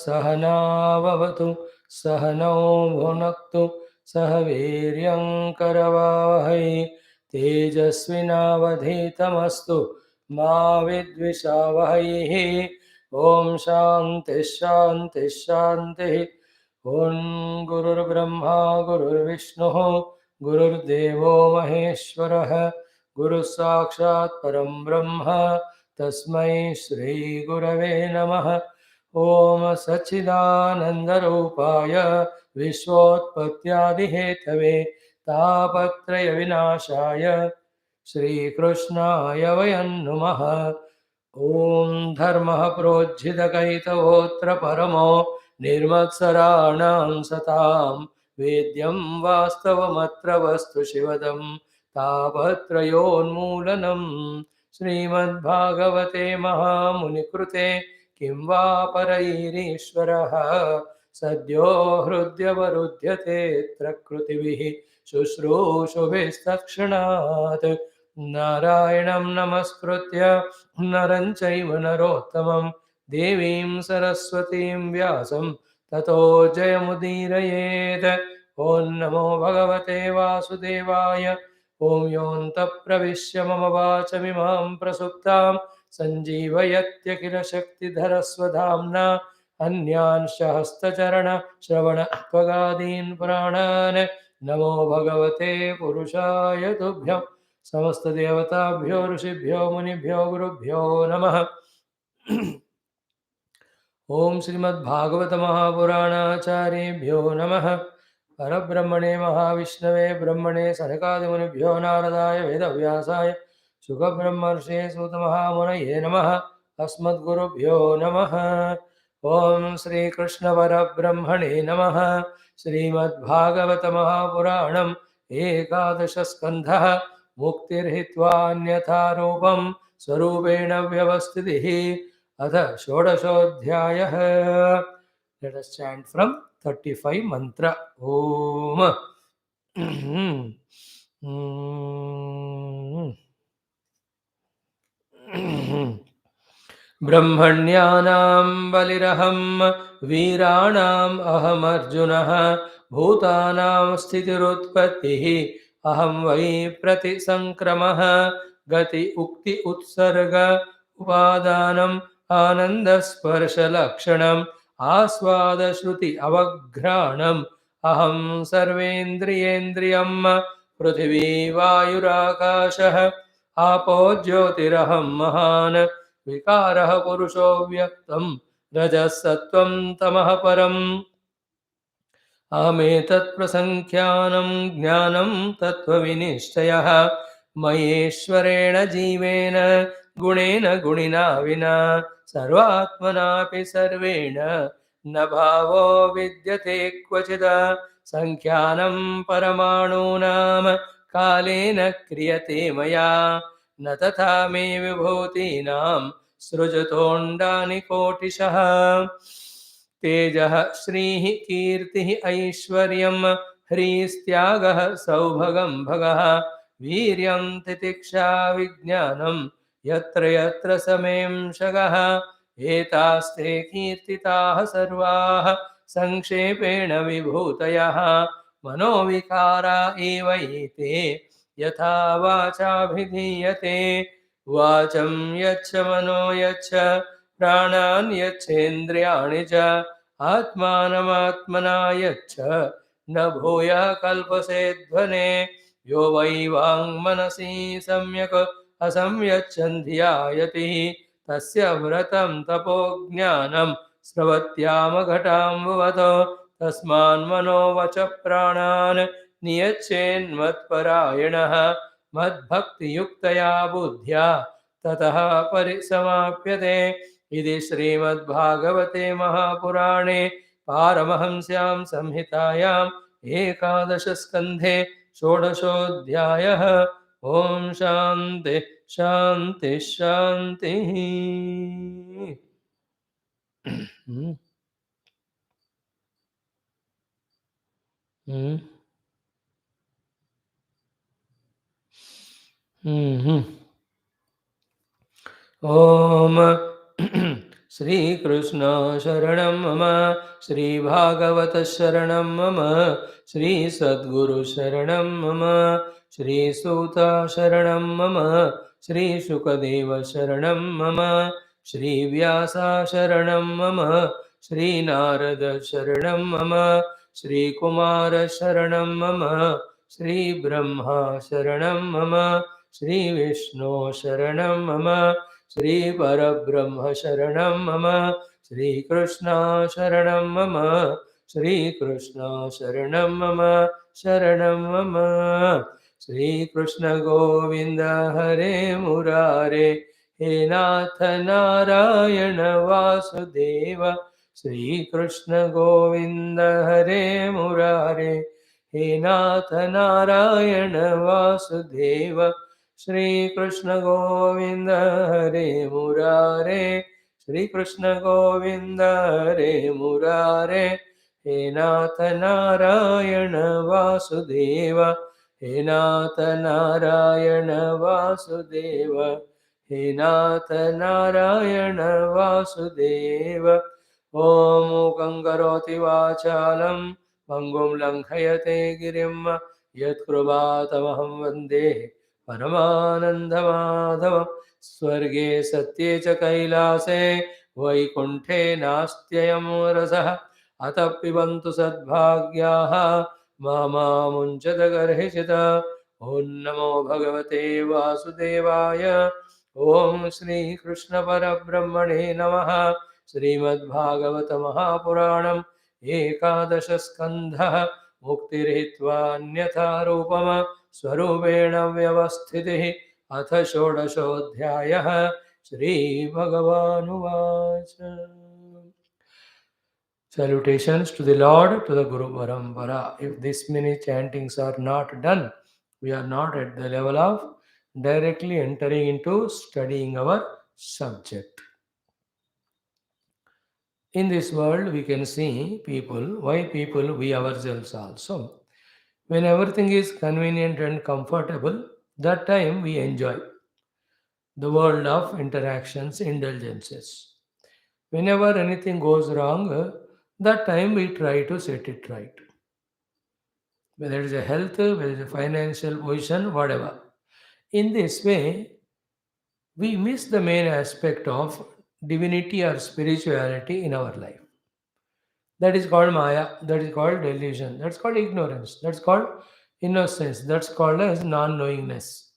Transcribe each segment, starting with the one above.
सहनाववतु सहनौ भुनक्तु सह वीर्यं करवावहै तेजस्विनावधीतमस्तु मा विद्विषावहैः। ॐ शान्तिः शान्तिः शान्तिः। ॐ गुरुर्ब्रह्मा गुरुर्विष्णुः गुरुर्देवो महेश्वरः गुरुः साक्षात् परं ब्रह्म तस्मै श्रीगुरवे नमः। ॐ सच्चिदानन्दरूपाय विश्वोत्पत्त्यादिहेतवे तापत्रयविनाशाय श्रीकृष्णाय वयं नुमः। ॐ धर्मः प्रोज्झितकैतवोऽत्र परमो निर्मत्सराणां सतां वेद्यं वास्तवमत्र वस्तु शिवदं तापत्रयोन्मूलनं श्रीमद्भागवते महामुनिकृते किं वा परैरीश्वरः सद्यो हृद्यवरुध्यतेऽत्र कृतिभिः शुश्रूषुभिस्तत्क्षणात् नारायणं नमस्कृत्य नरं चैव नरोत्तमं देवीं सरस्वतीं व्यासं ततो जयमुदीरयेत्। ॐ नमो भगवते वासुदेवाय। ॐ योऽन्तः प्रविश्य मम वाचमिमां प्रसुप्तां सञ्जीवयत्यखिलशक्तिधरस्वधाम्ना अन्यांश्च हस्तचरणश्रवणत्वगादीन् प्राणान् नमो भगवते पुरुषाय तुभ्यं। समस्तदेवताभ्यो ऋषिभ्यो मुनिभ्यो गुरुभ्यो नमः। ओम श्रीमद्भागवत महापुराणाचार्येभ्यो नमः। परब्रह्मणे महाविष्णवे ब्रह्मणे सनकादिमुनिभ्यो नारदाय वेदव्यासाय शुकब्रह्मर्षे सूतमहामुनये नमः। अस्मद्गुरुभ्यो नमः। ओम श्रीकृष्णपरब्रह्मणे नमः। श्रीमद्भागवत महापुराणम् एकादश स्कन्धः मुक्तिर्हित्वान्यथा रूपं स्वरूपेण व्यवस्थितिः अथ षोडशोऽध्यायः। Let us chant from 35 mantra. Om ब्रह्मण्यानां बलिरहं वीराणाम् अहमर्जुनः भूतानां स्थितिरुत्पत्तिः अहं वै प्रतिसङ्क्रमः गति उक्ति उत्सर्ग उपादानम् आनन्दस्पर्शलक्षणम् आस्वादश्रुति अवघ्राणम् अहं सर्वेन्द्रियेन्द्रियं पृथिवी वायुराकाशः आपो ज्योतिरहं महान् विकारः पुरुषो व्यक्तं रजः सत्त्वं तमः परम् अहमेतत्प्रसङ्ख्यानं ज्ञानं तत्त्वविनिश्चयः मयेश्वरेण जीवेन गुणेन गुणिना विना सर्वात्मनापि सर्वेण न भावो विद्यते क्वचित् सङ्ख्यानं परमाणूनां कालेन क्रियते मया न तथा मे विभूतीनां सृजतोऽण्डानि कोटिशः तेजः श्रीः कीर्तिः ऐश्वर्यं ह्रीस्त्यागः सौभगं भगः वीर्यं तितिक्षा विज्ञानं यत्र यत्र समेंशगः एतास्ते कीर्तिताः सर्वाः संक्षेपेण विभूतयः मनोविकारा एव एते यथा वाचाभिधीयते वाचं यच्छ मनो यच्छ प्राणान् यच्छेन्द्रियाणि च आत्मानमात्मना यच्छ न भूयः कल्पसेध्वने यो वै वाङ्मनसि सम्यक् असंयच्छन् धियायति तस्य व्रतं तपोज्ञानं स्रवत्यामघटाम्बुवत् तस्मान्मनो वच प्राणान् नियच्छेन्मत्परायणः मद्भक्तियुक्तया बुद्ध्या ततः परिसमाप्यते। इति श्रीमद्भागवते महापुराणे पारमहंस्यां संहितायाम् एकादशस्कन्धे षोडशोऽध्यायः। ॐ शान्ति शान्ति शान्तिः। ॐ Shri Krishna Sharanam Mama, Shri Bhagavata Sharanam Mama, Shri Sadguru Sharanam Mama, Shri Suta Sharanam Mama, Shri Shukadeva Sharanam Mama, Shri Vyasa Sharanam Mama, Shri Narada Sharanam Mama, Shri Kumara Sharanam Mama, Shri Brahma Sharanam Mama, Shri Vishnu Sharanam Mama, Shri Parabrahma Sharanam Mama, Shri Krishna Sharanam Mama, Shri Krishna Sharanam Mama, Sharanam Mama, Shri Krishna Govinda Hare Murare, He Nath Narayana Vasudeva, Shri Krishna Govinda Hare Murare, He Nath Narayana Vasudeva, Shri Krishna Govinda Hare Murare, Shri Krishna Govinda Hare Murare, He Nath Narayana Vasudeva, He Nath Narayana Vasudeva, He Nath Narayana Vasudeva. Om Mukhaṁ Karoti Vācālam, Pangum Lankhayate Girim, Yat Kruvatamaham Vande परमानन्दमाधवं स्वर्गे सत्ये च कैलासे वैकुण्ठे नास्त्ययं रसः अतः पिबन्तु सद्भाग्याः मामुञ्चत गर्हिषित ॐ नमो भगवते वासुदेवाय ॐ श्रीकृष्णपरब्रह्मणे नमः श्रीमद्भागवत महापुराणम् एकादशस्कन्धः मुक्तिरहित्वान्यथा रूपम् स्वरूपेण व्यवस्थितिः अथ षोडशोऽध्यायः श्रीभगवानुवाच Salutations to the Lord, to the Guru Parampara. If this many chantings are not done, we are not at the level of directly entering into studying our subject. In this world, we can see people, why people, we ourselves also. When everything is convenient and comfortable, that time we enjoy the world of interactions, indulgences. Whenever anything goes wrong, that time we try to set it right. Whether it is a health, whether it is a financial position, whatever. In this way, we miss the main aspect of divinity or spirituality in our life. That is called Maya, that is called delusion, that's called ignorance, that's called innocence, that's called as non knowingness.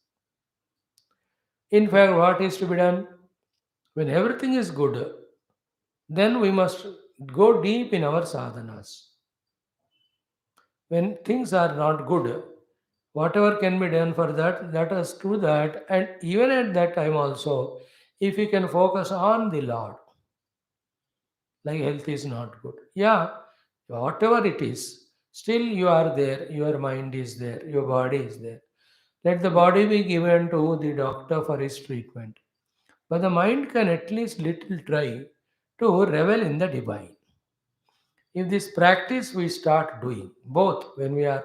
In fact, what is to be done? When everything is good, then we must go deep in our sadhanas. When things are not good, whatever can be done for that, let us do that. And even at that time also, if we can focus on the Lord, like health is not good. Yeah, whatever it is, still you are there, your mind is there, your body is there. Let the body be given to the doctor for his treatment. But the mind can at least little try to revel in the divine. If this practice we start doing, both when we are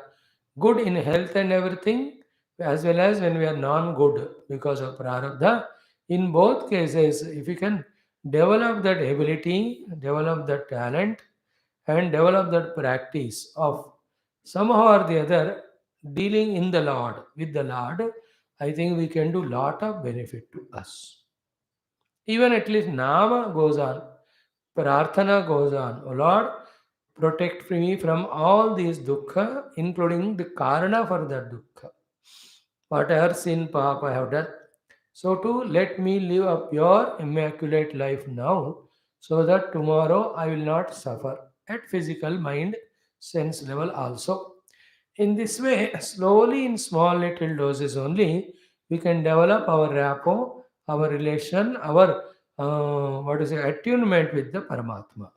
good in health and everything, as well as when we are non-good because of prarabdha, in both cases, if we can develop that ability, develop that talent, and develop that practice of somehow or the other dealing in the Lord, with the Lord, I think we can do lot of benefit to us. Even at least Nama goes on, Prarthana goes on. O Lord, protect me from all these dukkha, including the karana for that dukkha. Whatever sin, papa I have done. So too, let me live a pure, immaculate life now, so that tomorrow I will not suffer at physical, mind, sense level also. In this way, slowly in small little doses only, we can develop our rapport, our relation, our attunement with the Paramatma.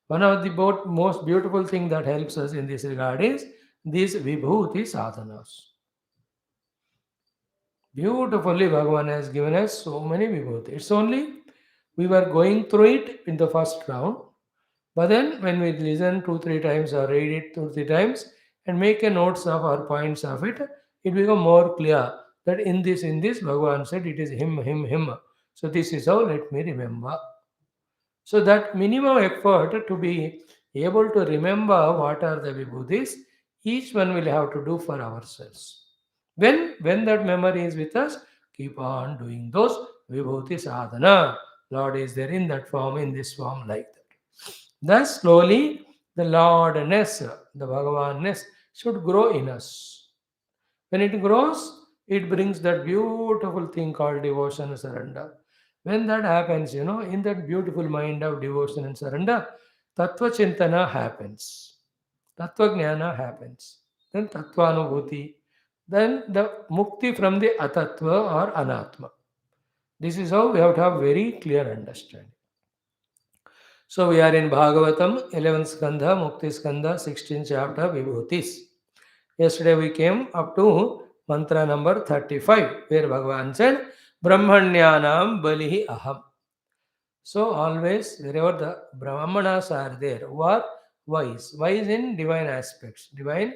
One of the most beautiful thing that helps us in this regard is these Vibhuti sadhanas. Beautifully, Bhagavan has given us so many Vibhuti. It's only we were going through it in the first round, but then when we listen 2 3 times or read it 2 3 times and make a notes of our points of it, it become more clear that in this Bhagavan said it is him. So this is how let me remember. So that minimum effort to be able to remember what are the vibhutis, each one will have to do for ourselves. When that memory is with us, keep on doing those vibhuti sadhana. Lord is there in that form, in this form, like that. Thus, slowly, the Lordness, the Bhagavanness should grow in us. When it grows, it brings that beautiful thing called devotion and surrender. When that happens, in that beautiful mind of devotion and surrender, Tattva Chintana happens. Tattva Jnana happens. Then Tattvanubhuti. Then the mukti from the Atattva or Anatma. This is how we have to have very clear understanding. So we are in Bhagavatam, 11th Skandha, Mukti Skandha, 16th chapter, Vibhutis. Yesterday we came up to mantra number 35, where Bhagavan said, Brahmanyanam Balihi Aham. So always, wherever the Brahmanas are there, who are wise in divine aspects, divine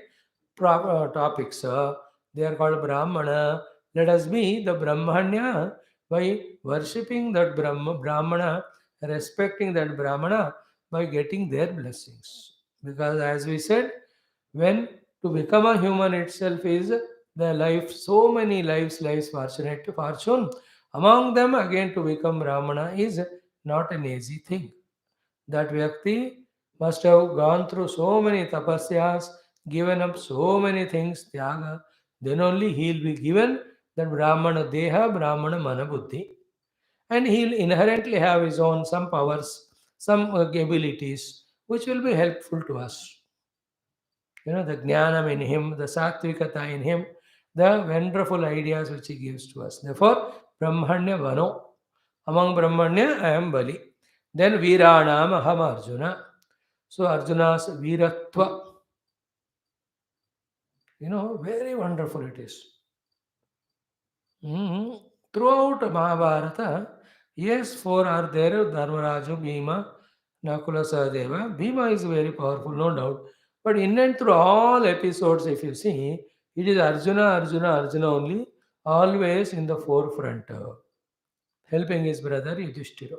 topics, they are called Brahmana. Let us be the Brahmanya by worshipping that Brahmana, respecting that Brahmana by getting their blessings. Because as we said, when to become a human itself is the life, so many lives fortunate fortune. Among them, again, to become Brahmana is not an easy thing. That Vyakti must have gone through so many tapasyas, given up so many things, tyaga, then only he'll be given that Brahmana Deha, Brahmana Manabuddhi, and he'll inherently have his own some powers, some abilities, which will be helpful to us. The jnanam in him, the sattvikata in him, the wonderful ideas which he gives to us. Therefore, Brahmanya Vano. Among Brahmanya, I am Bali. Then Viranam Aham Arjuna. So Arjuna's Viratva, very wonderful it is. Mhm. Throughout Mahabharata, yes, four are there, Dharmaraju, Bhima, Nakula, Sahadeva. Bhima is very powerful, no doubt. But in and through all episodes, if you see, it is Arjuna, Arjuna, Arjuna only, always in the forefront, helping his brother Yudhishthira.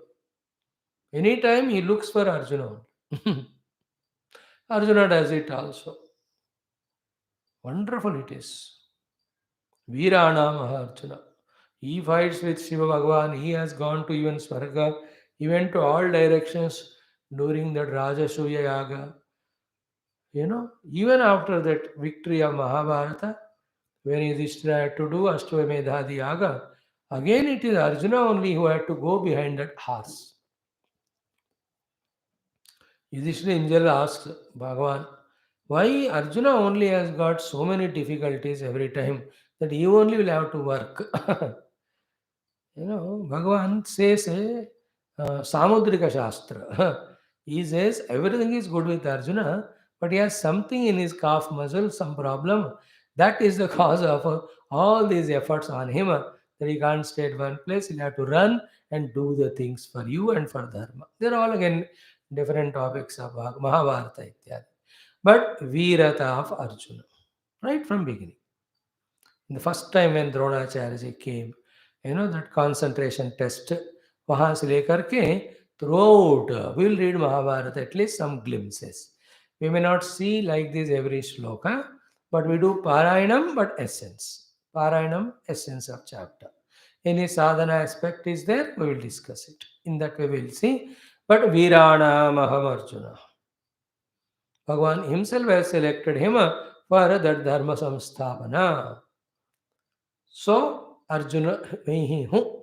Anytime he looks for Arjuna only. Arjuna does it also. Wonderful it is. Virana Maharjuna. He fights with Shiva Bhagavan. He has gone to even Swarga. He went to all directions during that Rajasuya Yaga. Even after that victory of Mahabharata, when Yudhishthira had to do Ashwamedhadi Yaga, again it is Arjuna only who had to go behind that horse. Yudhishthira himself asks Bhagavan, why Arjuna only has got so many difficulties every time that he only will have to work? Bhagavan says Samudrika Shastra. He says everything is good with Arjuna, but he has something in his calf muscle, some problem. That is the cause of all these efforts on him, that he can't stay at one place. He'll have to run and do the things for you and for Dharma. They're all again different topics of Mahabharata. Ityadi. But Virata of Arjuna, right from beginning. The first time when Dronacharya came, that concentration test, वहाँ से लेकर के throughout, we will read Mahabharata, at least some glimpses. We may not see like this every shloka, but we do Parayanam, but essence. Parayanam, essence of chapter. Any sadhana aspect is there, we will discuss it. In that way we will see. But Virana Mahamarjuna. Bhagavan himself has selected him for that dharma samsthavana. So, Arjuna, मैं ही हूँ.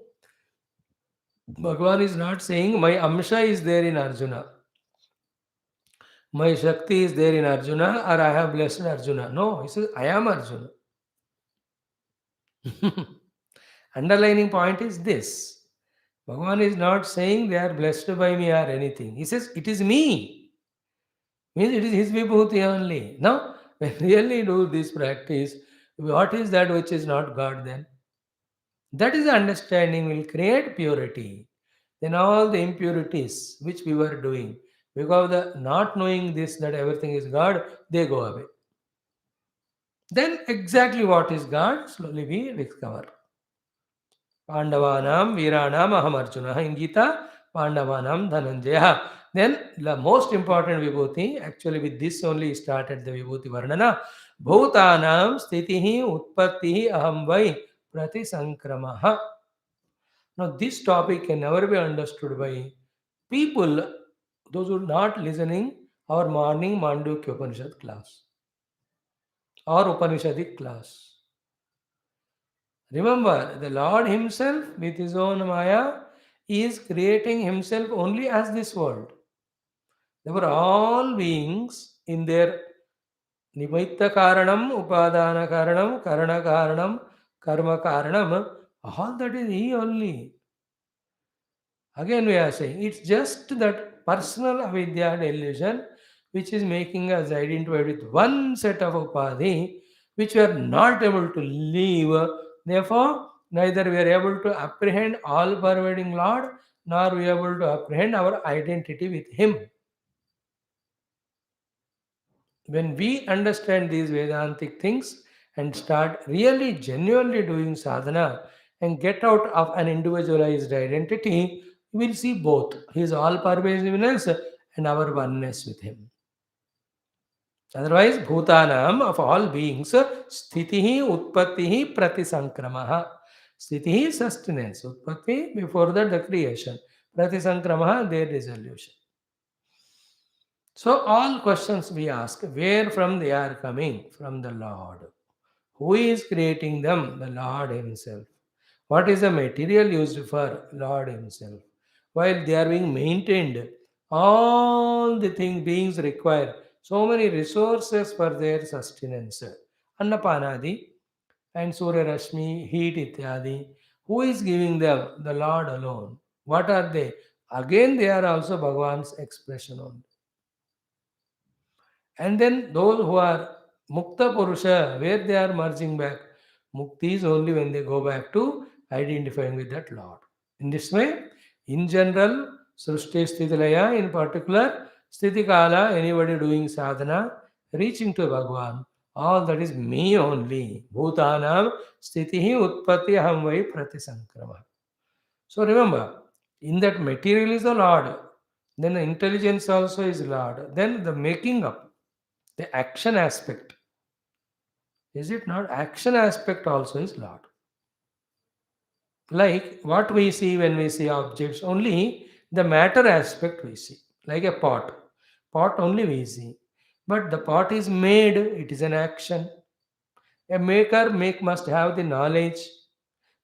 Bhagavan is not saying my Amsha is there in Arjuna. My Shakti is there in Arjuna or I have blessed Arjuna. No, he says I am Arjuna. Underlining point is this. Bhagavan is not saying they are blessed by me or anything. He says it is me. Means it is his vibhuti only. Now, when really do this practice, what is that which is not God then? That is the understanding will create purity. Then all the impurities which we were doing, because of the not knowing this, that everything is God, they go away. Then exactly what is God, slowly we discover. Pandavanam, Viranam, Aham Arjuna. In Gita, Pandavanam Dhananjaya. Then the most important vibhuti, actually with this only started the vibhuti varnana. Bhutanam sthitihi utpattihi aham vai prati sankramaha. Now this topic can never be understood by people, those who are not listening our morning Mandukya Upanishad class or Upanishadic class. Remember, the Lord Himself with His own Maya is creating Himself only as this world. They were all beings in their Nimitta Karanam, Upadana Karanam, Karana Karanam, Karma Karanam. All that is He only. Again, we are saying it's just that personal avidya delusion which is making us identified with one set of upadhi which we are not able to leave. Therefore, neither we are able to apprehend all pervading Lord nor we are able to apprehend our identity with Him. When we understand these Vedantic things and start really genuinely doing sadhana and get out of an individualized identity, we will see both His all pervasiveness and our oneness with Him. Otherwise, Bhutanam of all beings, Sthitihi Utpattihi Pratisankramaha. Sthitihi sustenance, Utpatti before that the creation, Pratisankramaha their dissolution. So all questions we ask, where from they are coming? From the Lord. Who is creating them? The Lord Himself. What is the material used for? Lord Himself. While they are being maintained, all the beings require so many resources for their sustenance. Annapanadi and Surya Rashmi, heat ityadi. Who is giving them? The Lord alone. What are they? Again, they are also Bhagavan's expression only. And then those who are Mukta Purusha, where they are merging back. Mukti is only when they go back to identifying with that Lord. In this way, in general, Srushti Sthitilaya, in particular, Sthitikala, anybody doing sadhana, reaching to Bhagavan, all that is me only. Bhutanam Sthitihi Utpatti Aham Vai Pratisankrama. So remember, in that material is the Lord, then the intelligence also is Lord, then the making up, the action aspect. Is it not? Action aspect also is Lord. Like what we see when we see objects, only the matter aspect we see. Like a pot. Pot only we see. But the pot is made, it is an action. A maker must have the knowledge.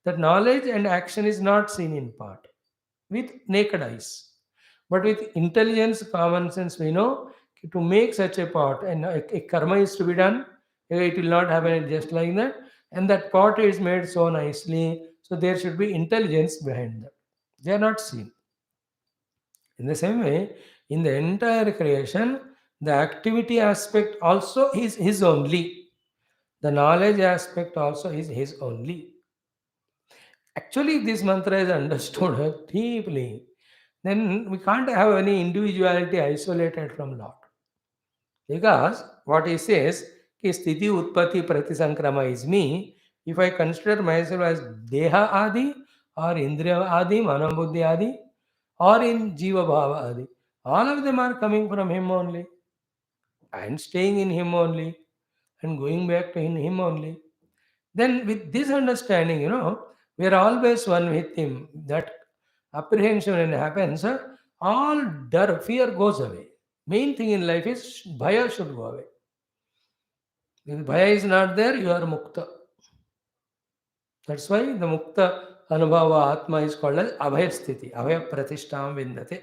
That knowledge and action is not seen in pot with naked eyes. But with intelligence, common sense, we know to make such a pot and a karma is to be done. It will not happen just like that. And that pot is made so nicely. So there should be intelligence behind that. They are not seen. In the same way, in the entire creation, the activity aspect also is his only. The knowledge aspect also is his only. Actually, this mantra is understood deeply. Then we can't have any individuality isolated from Lord. Because what he says, ki sthiti utpatti pratisankrama is me, if I consider myself as Deha Adi or Indriya Adi, Manabuddhi Adi, or in Jiva Bhava Adi, all of them are coming from him only and staying in him only and going back to in him only. Then with this understanding, we are always one with him. That apprehension when it happens, all fear goes away. Main thing in life is bhaya should go away. If bhaya is not there, you are mukta. That's why the mukta anubhava atma is called as abhaya sthiti. Abhaya pratishtam vindate.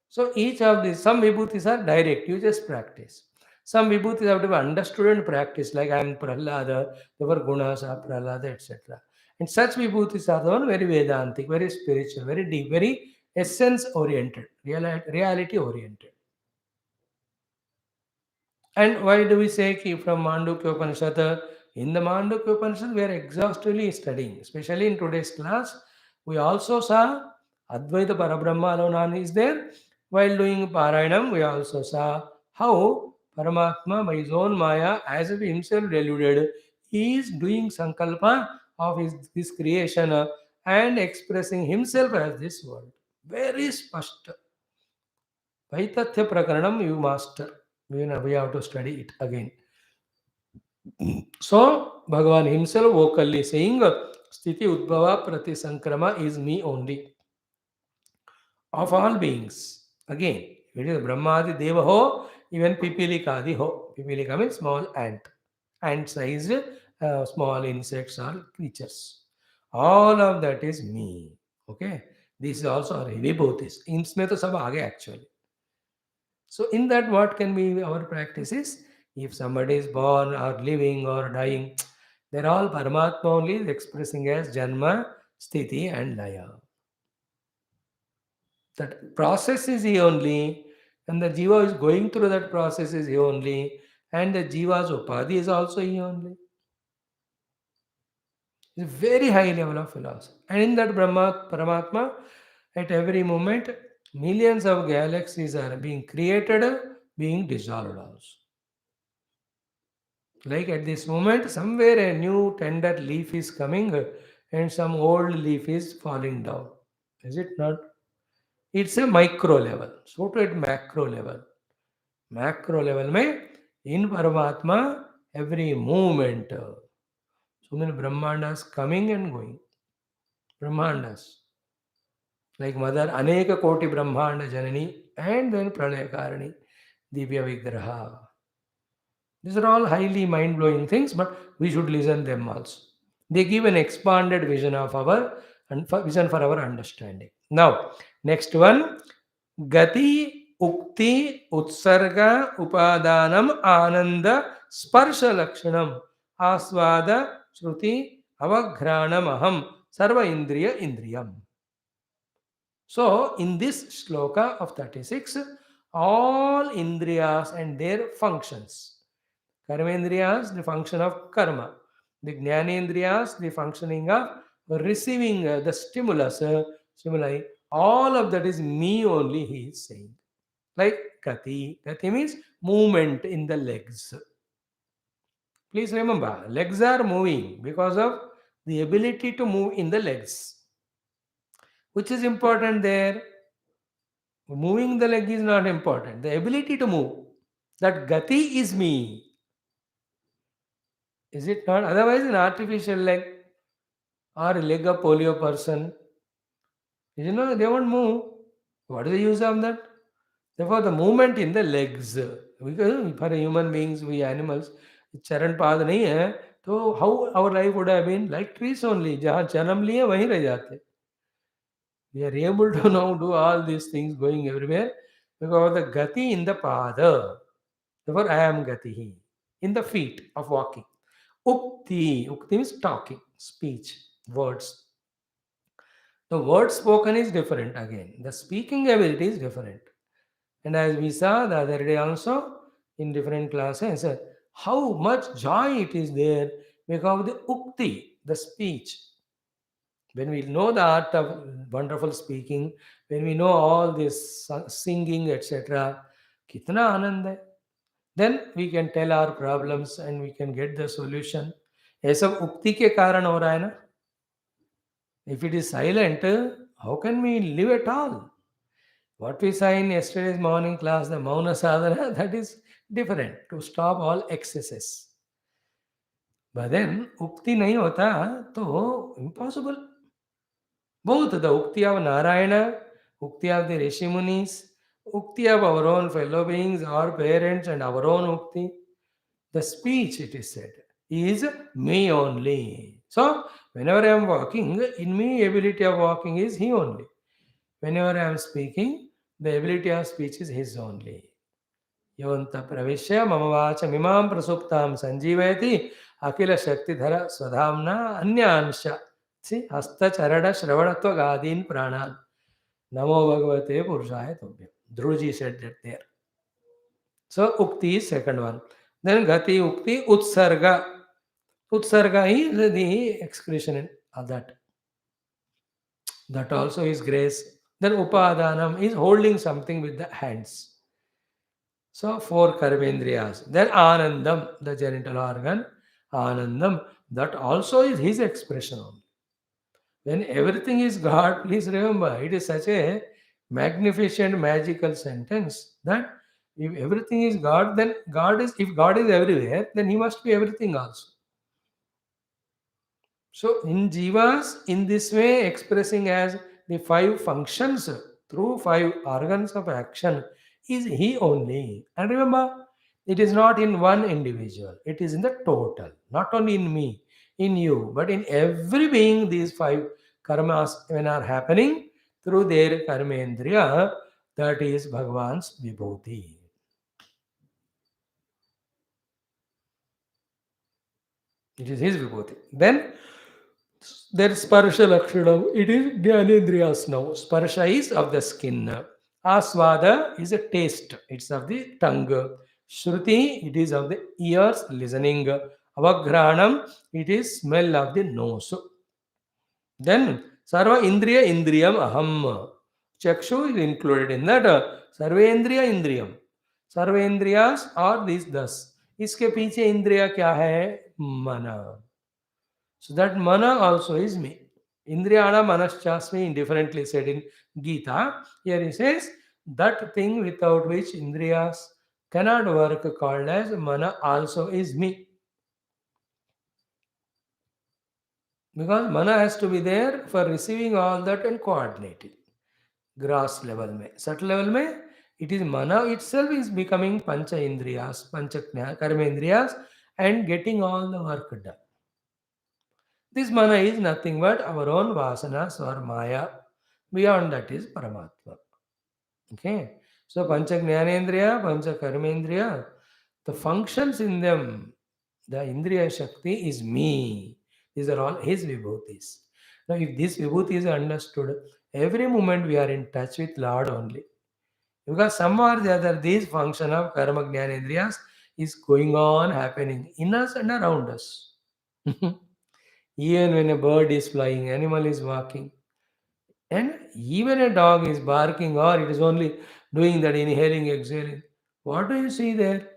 So each of these, some vibhutis are direct, you just practice. Some vibhutis have to be understood and practiced, like I am Prahlada, there were gunas of Prahlada, etc. And such vibhutis are the one very Vedantic, very spiritual, very deep, very essence oriented, reality oriented. And why do we say ki from Mandukya Upanishad? In the Mandukya Upanishad, we are exhaustively studying, especially in today's class. We also saw Advaita Parabrahma alone is there. While doing Parayanam, we also saw how Paramatma, by his own Maya, as if himself deluded, he is doing Sankalpa of his creation and expressing himself as this world. Very spashta. Vaitathya Prakaranam you master. We have to study it again. So, Bhagavan himself vocally saying, Sthiti Udbhava Prati Sankrama is me only, of all beings. Again, it is Brahmadi Deva ho, even Pipilika Adi ho. Pipilika means small ant. Ant sized small insects or creatures. All of that is me. Okay. This is also Vibhutis. इसमें तो सब आ गए actually. So, in that, what can be our practices? If somebody is born or living or dying, they're all Paramatma only is expressing as Janma, Sthiti, and Laya. That process is He only, and the Jiva is going through that process is He only, and the Jiva's Upadhi is also He only. It's a very high level of philosophy. And in that Brahma, Paramatma, at every moment, millions of galaxies are being created, being dissolved also. Like at this moment, somewhere a new tender leaf is coming and some old leaf is falling down. Is it not? It's a micro level. So to at macro level. Macro level में in Paramatma, every movement. So many Brahmandas coming and going. Brahmandas. Like Mother Aneka Koti Brahmanda Janani and then Pralayakarini, Divya Vigraha. These are all highly mind blowing things, but we should listen them also. They give an expanded vision of our vision for our understanding. Now, next one, Gati Ukti Utsarga Upadanam Ananda Sparsha Lakshanam Aswada Shruti Avagranam Aham Sarva Indriya Indriyam. So, in this shloka of 36, all indriyas and their functions. Karmendriyas, the function of karma. The Jnanendriyas, the functioning of receiving the stimulus, stimuli. All of that is me only, he is saying. Like Gati. Gati means movement in the legs. Please remember, legs are moving because of the ability to move in the legs. Which is important there? Moving the leg is not important. The ability to move. That Gati is me. Is it not? Otherwise, an artificial leg or a leg of polio person, they won't move. What is the use of that? Therefore, the movement in the legs, because for human beings, we animals, चरण पाद नहीं है, तो how our life would have been like trees only, जहाँ जन्म लिए वहीं रह जाते. We are able to now do all these things going everywhere because of the gati in the pada. Therefore, I am gatihi in the feet of walking. Ukti means talking, speech, words. The word spoken is different again. The speaking ability is different. And as we saw the other day also in different classes, how much joy it is there because of the ukti, the speech. When we know the art of wonderful speaking, when we know all this singing, etc., kitna anand hai. Then we can tell our problems and we can get the solution. ये सब उक्ति के कारण हो रहा है ना. If it is silent, how can we live at all? What we saw in yesterday's morning class, the Mauna Sadhana, that is different, to stop all excesses. But then, ukti nahi hota, to impossible. Both the ukti of Narayana, ukti of the Rishi Munis, ukti of our own fellow beings, our parents, and our own ukti, the speech, it is said, is me only. So, whenever I am walking, in me, ability of walking is he only. Whenever I am speaking, the ability of speech is his only. Yonta pravishya mamavacha mimam prasuptam sanjivayati akila shaktidhara swadhamna anyansha. See, hasta charada shravanatva gadin pranan. Namo bhagavate purushaya tobhya. Dhruji said that there. So, ukti is second one. Then gati ukti utsarga. Utsarga is the expression of that. That also is grace. Then upadanam is holding something with the hands. So four karmendriyas. Then anandam, the genital organ, anandam, that also is his expression only. When everything is God, please remember, it is such a magnificent, magical sentence that if everything is God, then if God is everywhere, then He must be everything also. So, in Jivas, in this way, expressing as the five functions through five organs of action, is He only. And remember, it is not in one individual, it is in the total, not only in me, in you, but in every being. These five karmas, when are happening through their karmendriya, that is Bhagavan's vibhuti. It is his vibhuti. Then there is sparsha lakshanam. It is Jnanendriyas now. Sparsha is of the skin. Aswada is a taste. It's of the tongue. Shruti, it is of the ears, listening. Avagranam, it is smell of the nose. Then Sarva Indriya Indriyam Aham. Chakshu is included in that. Sarvendriya Indriyam. सर्वेंद्रियास और this 10 इसके पीछे इंद्रिया क्या है मन so that mana also is me. Indriyana manaschasmi differently said in Gita. Here he says that thing without which indriyas cannot work called as mana also is me. Because mana has to be there for receiving all that and coordinating. Gross level mein. Subtle level mein, it is mana itself is becoming pancha indriyas, pancha karma indriyas and getting all the work done. This mana is nothing but our own vasanas or maya. Beyond that is Paramatma. Okay. So Pancha Jnanendriya, Pancha Karmendriya, the functions in them, the Indriya Shakti is me. These are all his vibhutis. Now if this vibhuti is understood, every moment we are in touch with Lord only. Because some or the other, this function of Karma Jnanendriyas is going on happening in us and around us. Even when a bird is flying, animal is walking, and even a dog is barking or it is only doing that inhaling, exhaling. What do you see there?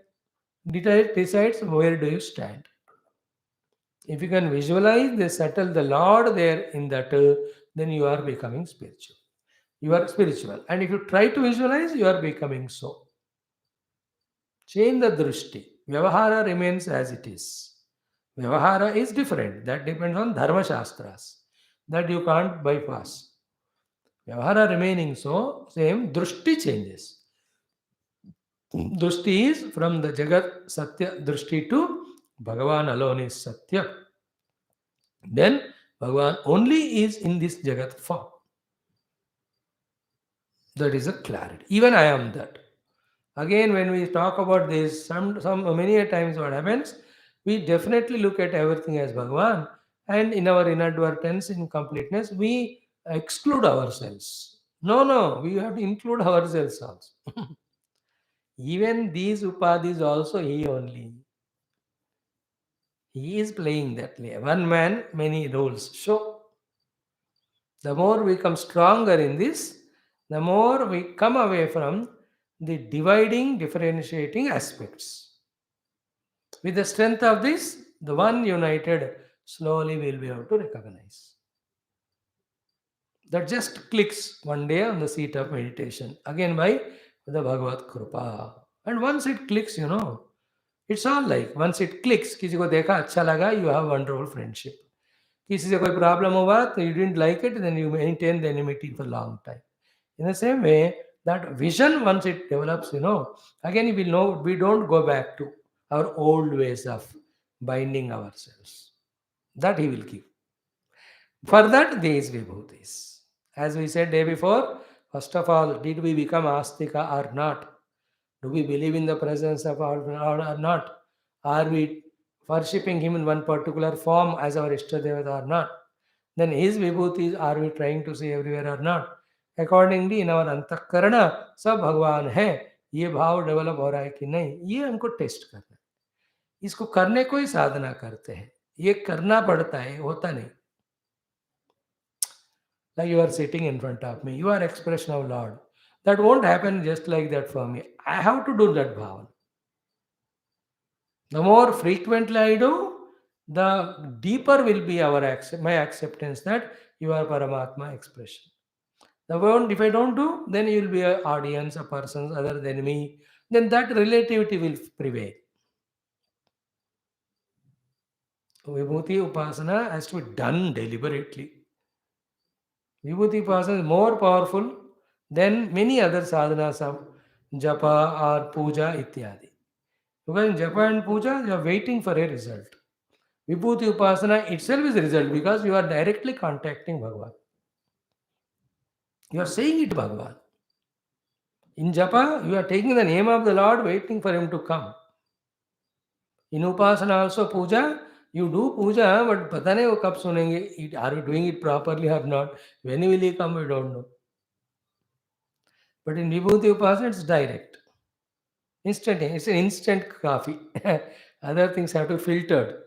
Decides where do you stand. If you can visualize the subtle, the Lord there in that, then you are becoming spiritual. You are spiritual. And if you try to visualize, you are becoming so. Change the drishti. Vyavahara remains as it is. Vyavahara is different. That depends on Dharma Shastras. That you can't bypass. Vyavahara remaining so, same, drushti changes. Drushti is from the Jagat Satya Drushti to Bhagavan alone is Satya. Then Bhagavan only is in this Jagat form. That is a clarity. Even I am that. Again, when we talk about this, some many a times what happens, we definitely look at everything as Bhagavan, and in our inadvertence, in completeness, we exclude ourselves. No, no, we have to include ourselves also. Even these upadhis also he only. He is playing that play. One man, many roles. So the more we come stronger in this, the more we come away from the dividing, differentiating aspects. With the strength of this, the one united slowly will be able to recognize. That just clicks one day on the seat of meditation. Again by the Bhagavad Krupa. And once it clicks, it's all like once it clicks, किसी को देखा अच्छा लगा, you have wonderful friendship. किसी से कोई problem हुआ, तो you didn't like it, then you maintain the enmity for a long time. In the same way, that vision once it develops, again we don't go back to our old ways of binding ourselves. That he will give. For that, there is vibhutis. As we said day before, first of all, did we become astika or not? Do we believe in the presence of our Lord or not? Are we worshipping Him in one particular form as our Ishtadevata or not? Then His vibhutis are we trying to see everywhere or not? Accordingly, in our अंतःकरण सब भगवान है, ये भाव develop हो रहा है कि नहीं, ये हमको टेस्ट करना है. इसको करने को ही साधना करते हैं. ये करना पड़ता है, होता नहीं. Like you are sitting in front of me, you are expression of Lord. That won't happen just like that for me. I have to do that bhavana. The more frequently I do, the deeper will be my acceptance that you are Paramatma expression. The one, if I don't do, then you will be an audience, a person other than me. Then that relativity will prevail. Vibhuti Upasana has to be done deliberately. Vibhuti Upasana is more powerful than many other sadhanas of japa or puja ityadi. Because in japa and puja, you are waiting for a result. Vibhuti Upasana itself is a result because you are directly contacting Bhagavan. You are saying it to Bhagavan. In japa, you are taking the name of the Lord, waiting for him to come. In Upasana also puja, you do puja, but pata nahi wo kab sunenge. Are you doing it properly or not? When will he come, we don't know. But in Vibhuti Upasana, it's direct. Instant. It's an instant coffee. Other things have to be filtered.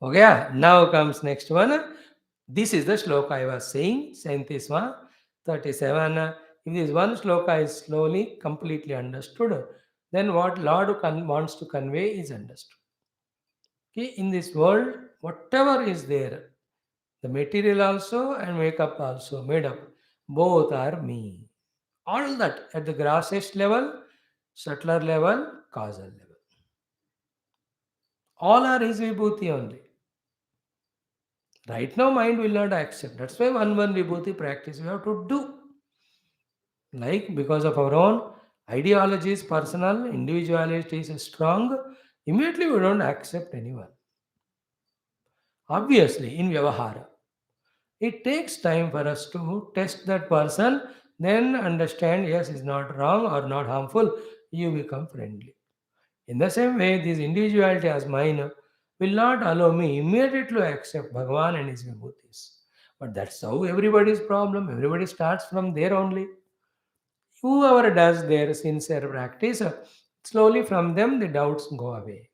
Okay, now comes next one. This is the shloka I was saying, Saintisma 37. If this one shloka is slowly, completely understood, then what Lord wants to convey is understood. Okay, in this world, whatever is there, the material also and makeup also made up, both are me. All that at the grossest level, subtler level, causal level. All are his vibhuti only. Right now, mind will not accept. That's why one vibhuti practice we have to do. Like because of our own ideologies, personal individuality is strong, immediately we don't accept anyone. Obviously, in Vyavahara, it takes time for us to test that person, then understand yes, is not wrong or not harmful, you become friendly. In the same way, this individuality as mine will not allow me immediately to accept Bhagavan and his vibhutis. But that's how everybody's problem. Everybody starts from there only. Whoever does their sincere practice, slowly from them the doubts go away.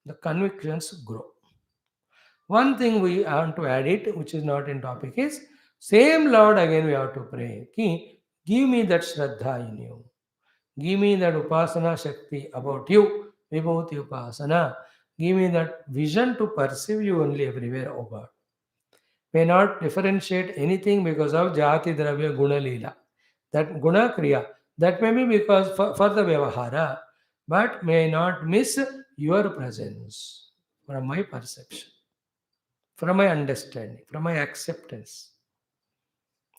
The convictions grow. One thing we want to add it, which is not in topic, is same Lord again we have to pray. Ki, give me that Shraddha in you. Give me that Upasana Shakti about you. Vibhuti Upasana. Give me that vision to perceive you only everywhere, O God. May not differentiate anything because of Jati Dravya Guna Leela. That Guna Kriya. That may be because for the Vyavahara, but may not miss your presence from my perception, from my understanding, from my acceptance.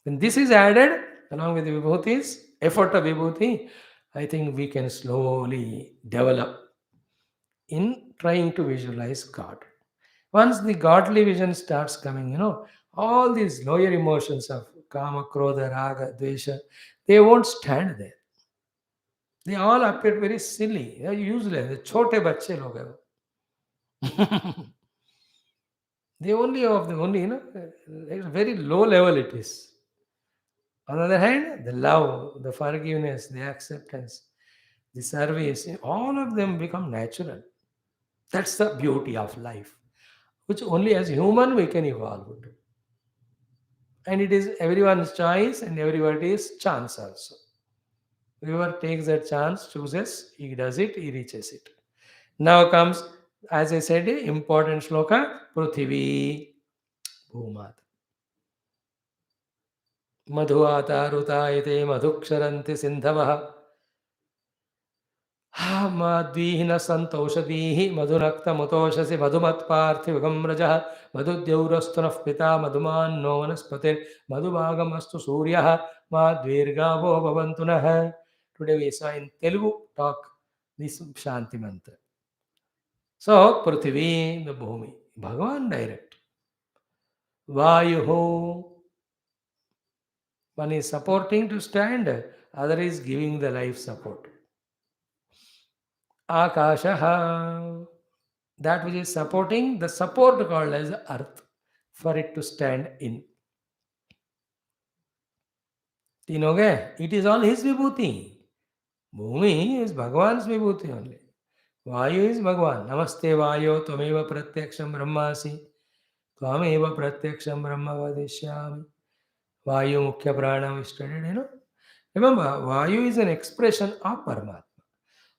When this is added along with the Vibhutis, effort of Vibhuti, I think we can slowly develop in trying to visualize God. Once the godly vision starts coming, all these lower emotions of kama, krodha, raga, dvesha, they won't stand there. They all appear very silly, they're useless. Chote bacche log hai wo. They only of the only, like very low level it is. On the other hand, the love, the forgiveness, the acceptance, the service, all of them become natural. That's the beauty of life, which only as human we can evolve to. And it is everyone's choice and everybody's chance also. Whoever takes that chance, chooses, he does it, he reaches it. Now comes, as I said, important shloka, Pruthivi Bhumat. Madhuvata rutayate madhuksharanti sindhavah. माद्वीहिनः सन्तोषधीः मधुनक्तमुतोषसि मधुमत्पार्थिवगं रजः मधुद्यौरस्तु नः पिता मधुमान्नो वनस्पतिर्मधुभागमस्तु सूर्यः माद्वीर्गावो भवन्तु नः. Today we saw in Telugu talk this Shanti mantra. So, Prithvi, the Bhumi, Bhagavan direct. Vayuho, one is supporting to stand, other is giving the life support. Akashaha, that which is supporting, the support called as earth for it to stand in. Tinoge, it is all his vibhuti. Bhumi is Bhagavan's vibhuti only. Vayu is Bhagavan. Namaste Vayo, Tvameva Pratyaksham Brahmasi. Tvameva Pratyaksham Brahma Vadishyami. Vayu Mukhya Prana we studied. Remember, Vayu is an expression of Paramatma.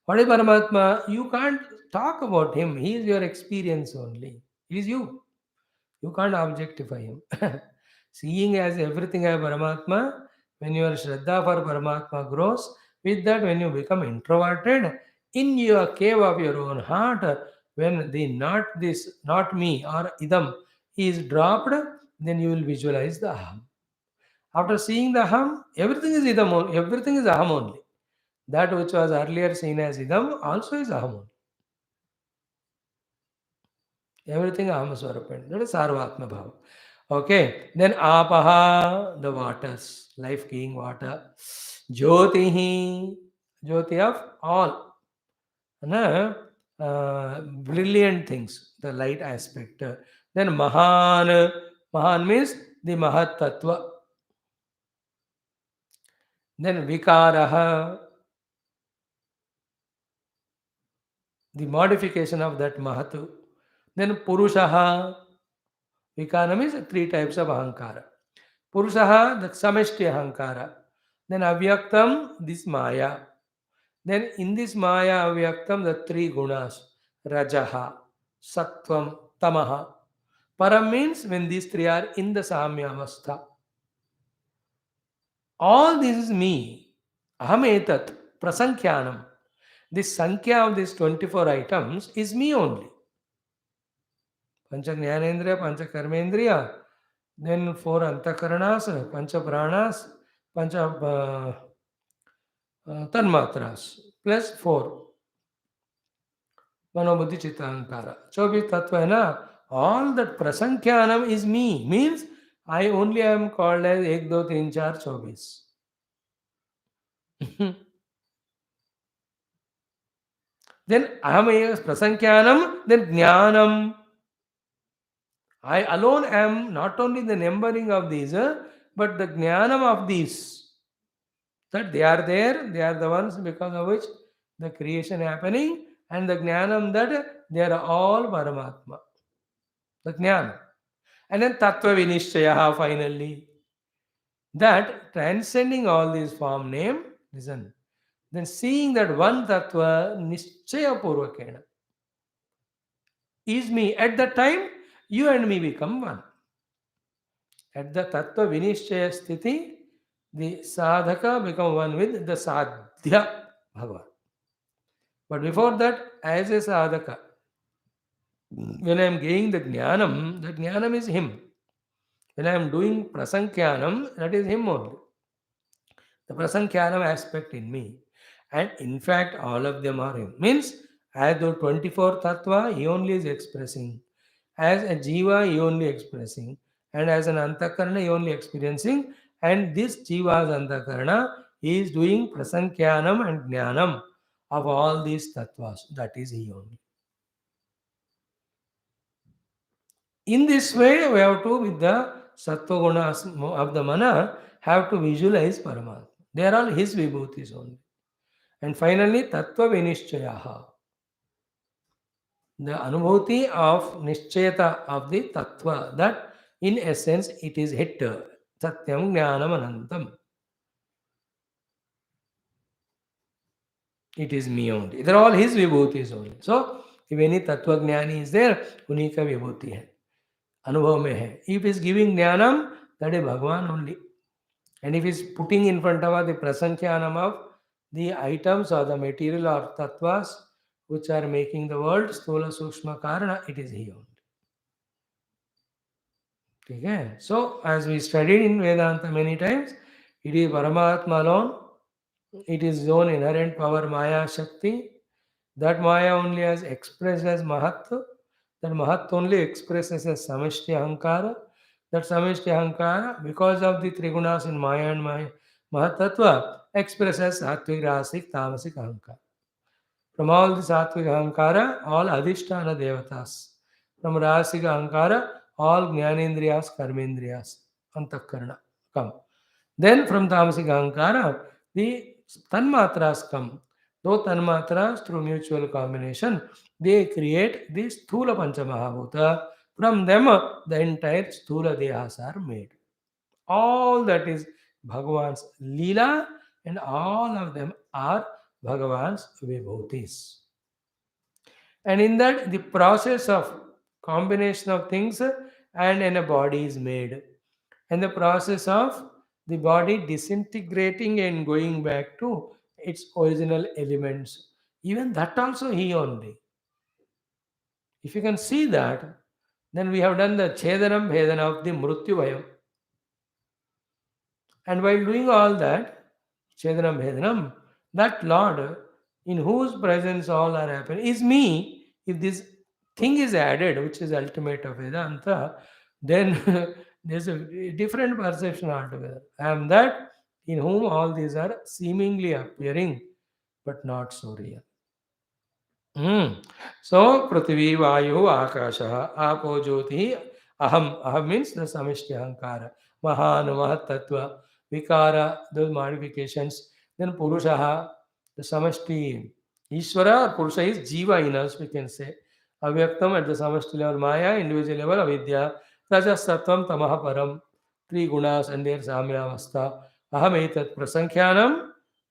What is Paramatma? You can't talk about him. He is your experience only. He is you. You can't objectify him. Seeing as everything as Paramatma, when your Shraddha for Paramatma grows, with that, when you become introverted in your cave of your own heart, when the not this, not me or idam is dropped, then you will visualize the aham. After seeing the aham, everything is idam, everything is aham only. That which was earlier seen as idam also is aham only. Everything aham swarupan. That is sarvatma bhava. Okay. Then apaha, the waters, life giving water. Jyotihi, jyoti of all. Na, brilliant things, the light aspect. Then mahan, mahan means the mahat tattva. Then vikaraha, the modification of that mahatu. Then purushaha, vikara means three types of ahankara. Purushaha, the sameshti ahankara. Then avyaktam, this maya. Then in this maya avyaktam, the three gunas, rajaha, sattvam, tamaha. Param means when these three are in the samya avastha. All this is me. Aham etat, prasankhyanam. This sankhya of these 24 items is me only. Pancha Jnanendriya, Pancha Karmendriya, then four Antakaranas, Pancha Pranas, Pancha Tanmatras, plus four Manobuddhi Chitta Ahankara. 24 Tattva hai na? All that Prasankhyanam is me, means I only am called as 1, 2, 3, 4, 24. Then Aham is Prasankhyanam, then Jnanam. I alone am not only the numbering of these, but the Jnanam of these. That they are there, they are the ones because of which the creation happening, and the Jnanam that they are all Paramatma. The Jnana. And then Tattva Vinishchayaha finally. That transcending all these form name, listen, then seeing that one Tattva Nishchaya Purvakena is me. At that time, you and me become one. At the Tattva Vinishchaya Sthiti, the sadhaka become one with the sadhya Bhagavan. But before that, as a sadhaka, when I am gaining the jnanam is him. When I am doing prasankhyanam, that is him only. The prasankhyanam aspect in me. And in fact, all of them are him. Means, as the 24 tattva, he only is expressing. As a jiva, he only expressing. And as an antakarana, he only experiencing. And this jiva's antakarana, he is doing prasankhyanam and jnanam of all these tattvas. That is he only. In this way, we have to, with the sattva gunas of the mana, have to visualize Paramatma. They are all his vibhutis only. And finally, tattva vinishchayaha. The anubhuti of nischeta of the tattva, that in essence it is hit. Satyam jnanam anantam. It is me only. They are all his vibhutis only. So, if any tattva jnani is there, उन्हीं का विभूति है, अनुभव में है. If he is giving jnanam, that is Bhagavan only. And if he is putting in front of us the prasankhyanam of the items or the material or tattvas which are making the world, stula sukshma karana, it is he only. Okay? So, as we studied in Vedanta many times, it is Paramatma alone, it is his own inherent power, Maya Shakti. That Maya only has expressed as Mahat. That Mahat only expresses as Samishti Ahankara. That Samishti Ahankara, because of the Trigunas in Maya and Maya, Mahatattva, expresses Sattvic, Rasik, Tamasic Ahankara. From all the Sattvic Ahankara, all Adhisthana Devatas. From Rasika Ahankara, all Jnanendriyas, Karmendriyas, Antakarana come. Then from Tamasic Ahankara, the Tanmatras come. Though Tanmatras, through mutual combination, they create the Sthula Panchamahabhuta. From them, the entire Sthula Dehas are made. All that is Bhagavan's Leela, and all of them are Bhagavan's Vibhutis. And in that, the process of combination of things, and then a body is made. And the process of the body disintegrating and going back to its original elements. Even that also he only. If you can see that, then we have done the Chedanam Bhedana of the Mrityu Vayam. And while doing all that, Chedanam Bhedanam, that Lord in whose presence all are happening is me. If this thing is added, which is ultimate of Vedanta, then there's a different perception altogether. I am that in whom all these are seemingly appearing, but not so real. Mm. So, Prithvi, Vayu, Akasha, Apo, Jyoti, Aham. Aham means the Samishti Ahankara. Maha, Mahat Tattva, Vikara, those modifications. Then Purushaha, the Samishti. Ishvara or Purusha is Jiva in us, we can say. Avyaktam at the Samishti level, Maya, individual level, Avidya, Rajas Tattvam, Tamaha Param, three gunas and their Samyavastha. Aham etat prasankhyanam.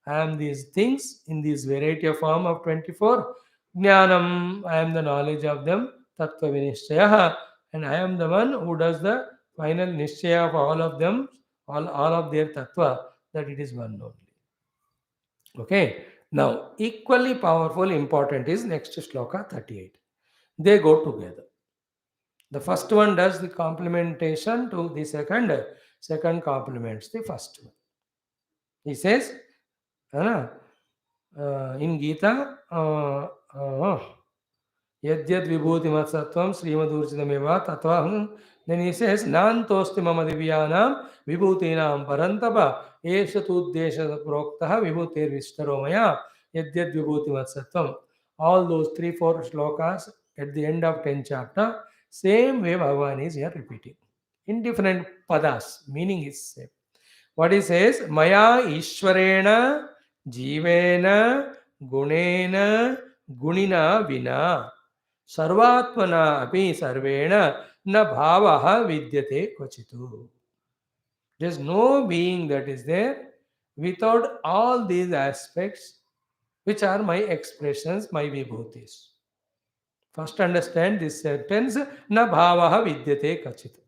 I am these things in this variety of form of 24. Jnanam, I am the knowledge of them. Tattva Vinishchaya, and I am the one who does the final Nishchaya of all of them, all of their Tattva, that it is one only. Okay. Now, equally powerful, important is next shloka 38. They go together. The first one does the complementation to the second complements the first one. He says, in Gita, Yadyad vibhutimatsatvam srimadurjidameva tatvaham. Then he says, Nantosti mama divyanam vibhutinam parantapa esha tuddesha proktaha vibhutir vistaromaya yadyad vibhutimatsatvam. All those 3-4 shlokas at the end of 10th chapter, same way Bhagavan is here repeating. In different padas, meaning is same. What he says, Maya Ishwarena Jivena Gunena Gunina Vina Sarvatmana api sarvena na bhavaha vidyate kvachitu. There is no being that is there without all these aspects, which are my expressions, my vibhutis. First understand this sentence, na bhavaha vidyate kvachitu.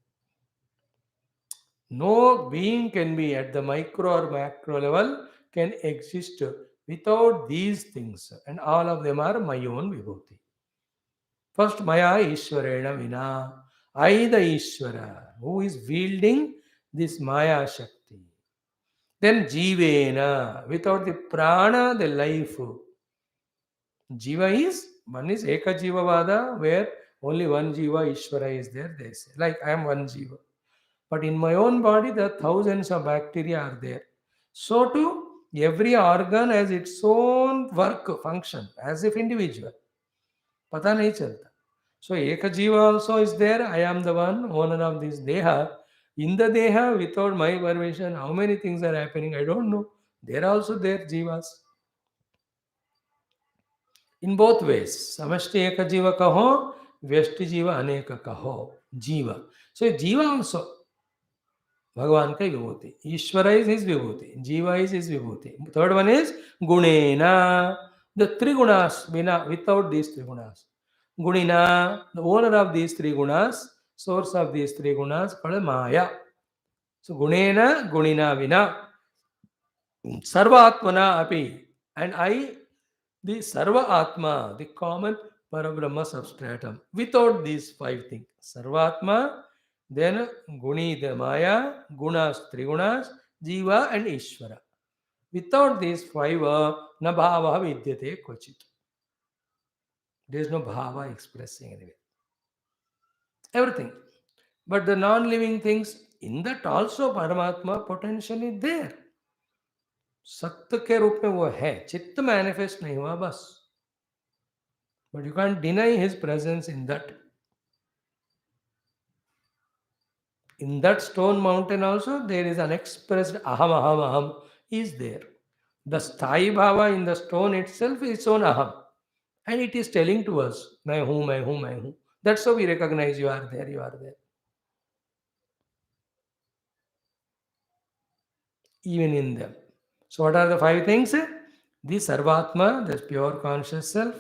No being can be at the micro or macro level can exist without these things, and all of them are my own vibhuti. First, Maya Ishwarena Vina. I, the Ishwara, who is wielding this Maya Shakti. Then Jivena, without the prana, the life. Jiva is, one is Eka Jiva Vada, where only one Jiva Ishvara is there, they say. Like I am one Jiva. But in my own body, the thousands of bacteria are there. So too, every organ has its own work function, as if individual. Pata nahi chalta. So Ekajiva also is there. I am the one owner of this Deha. In the Deha, without my permission, how many things are happening? I don't know. They are also there, Jivas. In both ways. Samashti Ekajiva kaho, Vyashti Jiva Aneka kaho. Jiva. So Jiva also. Bhagavan ka vibhuti. Ishvara is his vibhuti. Jiva is his vibhuti. Third one is Gunena. The three gunas, without these three gunas. Gunina, the owner of these three gunas, source of these three gunas, called Maya. So Gunena, Gunina Vina, Sarva Atmana Api. And I, the Sarva Atma, the common Parabrahma substratum, without these five things. Sarva Atma, then Guni, the Maya, Gunas, Trigunas, Jiva, and Ishvara. Without these five, na bhava vidyate kvachit. There is no bhava expressing anyway. Everything. But the non-living things, in that also Paramatma potentially there. सत्य के रूप में वो है, चित्त manifest नहीं हुआ बस. But you can't deny his presence in that. In that stone mountain also, there is unexpressed aham, aham, aham is there. The sthayi bhava in the stone itself is its own aham. And it is telling to us, मैं हूँ, मैं हूँ, मैं हूँ. That's how we recognize you are there, you are there. Even in them. So what are the five things? The Sarvatma, the pure conscious self,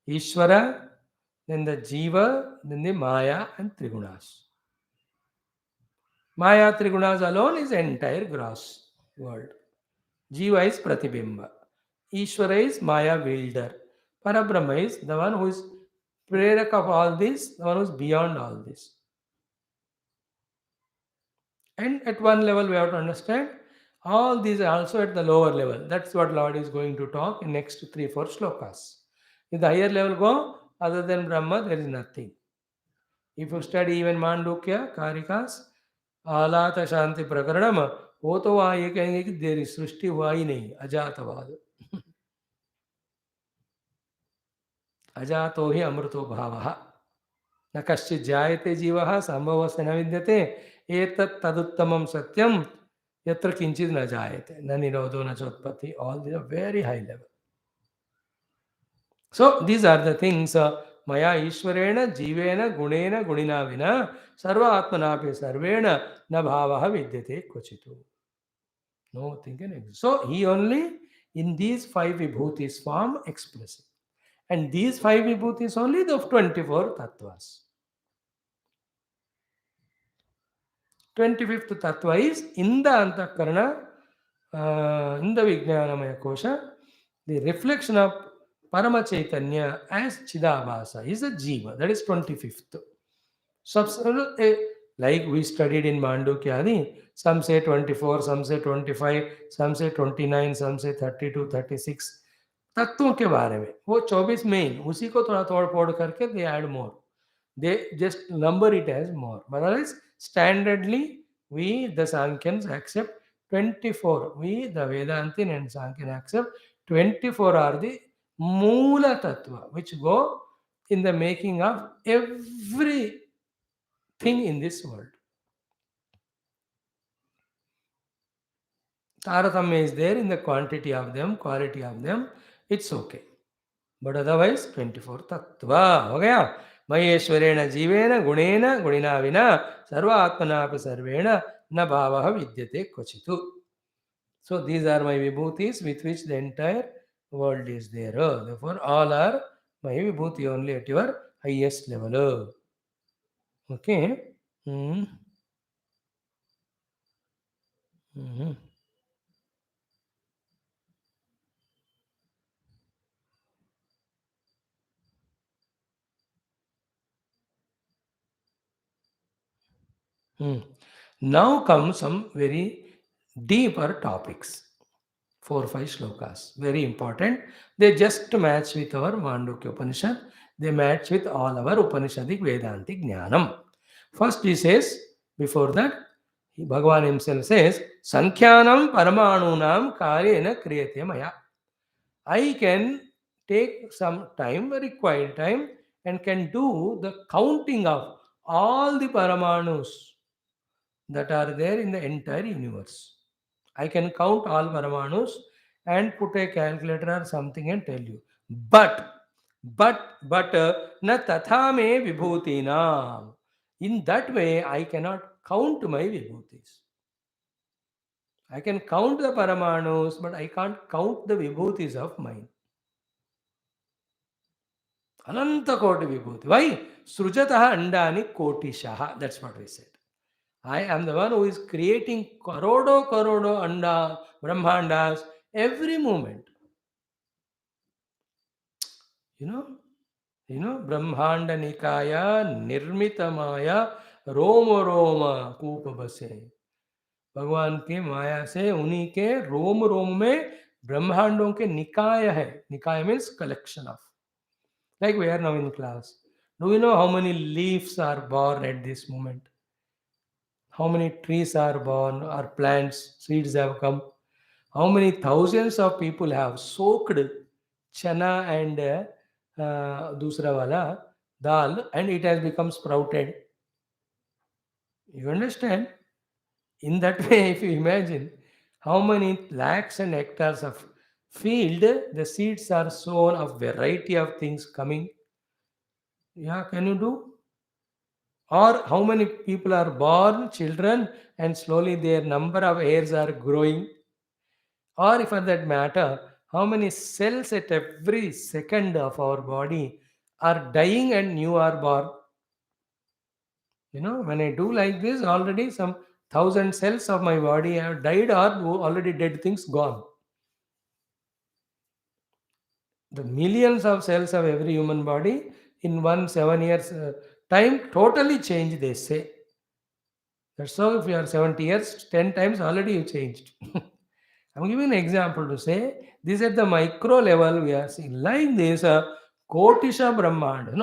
Ishvara, then the Jiva, then the Maya and Trigunas. Maya Trigunas alone is entire gross world. Jiva is Pratibimba. Ishvara is Maya wielder. Parabrahma is the one who is prerak of all this, the one who is beyond all this. And at one level, we have to understand all these are also at the lower level. That's what Lord is going to talk in next 3 4 slokas. If the higher level go, other than Brahma, there is nothing. If you study even Mandukya, Karikas, आलात शांति प्रकरणम वो तो वहाँ ये कहेंगे कि देरी सृष्टि हुआ ही नहीं अजातवाद अजातो ही अमृतो भावः न कश्चित् जायते जीवः संभवस्य न विद्यते एतत् तदुत्तमं सत्यं यत्र किंचित् न जायते न निरोधो न चोत्पत्ति all these are very high level. So these are the things मया ईश्वरेण जीवेन गुणेन गुणिना विना सर्व आत्मनापि सर्वेण न भावः विद्यते क्वचित्. No thing can exist. So he only in these five vibhutis form explicit. And these five vibhutis only the 24 tattvas. 25th tattva is in the Antakarana, in the Vijnanamaya Kosha, the reflection of Parama Chaitanya as Chidabhasa is a Jiva. That is 25th. Like we studied in Mandukyadi, some say 24, some say 25, some say 29, some say 32, 36. तत्वों के बारे में वो 24 main उसी को थोड़ा तोड़ फोड़ करके they add more they just number it as more otherwise standardly we the Sankyans accept 24 we the Vedantin and Sankhyan accept 24 are the moola tattva which go in the making of everything in this world. Taratamya is there in the quantity of them, quality of them, it's okay. But otherwise 24 तत्वा हो गया महेश्वरेण जीवेन गुणेन गुणिना विना सर्वात्मनापि सर्वेण न भावः विद्यते क्वचित्. So these are my vibhutis with which the entire world is there. Therefore all are my vibhuti only at your highest level. Okay. Hmm. Hmm. Hmm. Now come some very deeper topics. 4 5 slokas. Very important. They just match with our Mandukya Upanishad. They match with all our Upanishadic Vedantic Jnanam. First he says, before that, Bhagavan himself says, Sankhyanam Paramanunam Karyena Kriyate Maya. I can take some time, required time, and can do the counting of all the Paramanus that are there in the entire universe. I can count all Paramanus and put a calculator or something and tell you. But, na tatha me vibhutinam. In that way, I cannot count my vibhutis. I can count the Paramanus, but I can't count the vibhutis of mine. Ananta koti vibhuti. Why? Srujataha andani kotishaha. That's what we said. I am the one who is creating karodo anda brahmandas every moment. You know, ब्रह्मांड निकाय निर्मित माया रोम रोम कूप बसे. भगवान की माया से उन्हीं के रोम रोम में ब्रह्मांडों के निकाय है. निकाय means collection of. Like we are now in class. Do you know how many leaves are born at this moment? How many trees are born or plants, seeds have come? How many thousands of people have soaked chana and दूसरा वाला dal and it has become sprouted. You understand? In that way, if you imagine how many lakhs and hectares of field the seeds are sown of variety of things coming. Yeah, can you do? Or how many people are born, children, and slowly their number of hairs are growing. Or for that matter, how many cells at every second of our body are dying and new are born. When I do like this, already some Thousand cells of my body have died or already dead things gone. The millions of cells of every human body in 1 7 years time totally change, they say. That's how if you are 70 years, 10 times already you changed. I'm giving an example to say this at the micro level we are seeing. Like this, Kotisha Brahmand.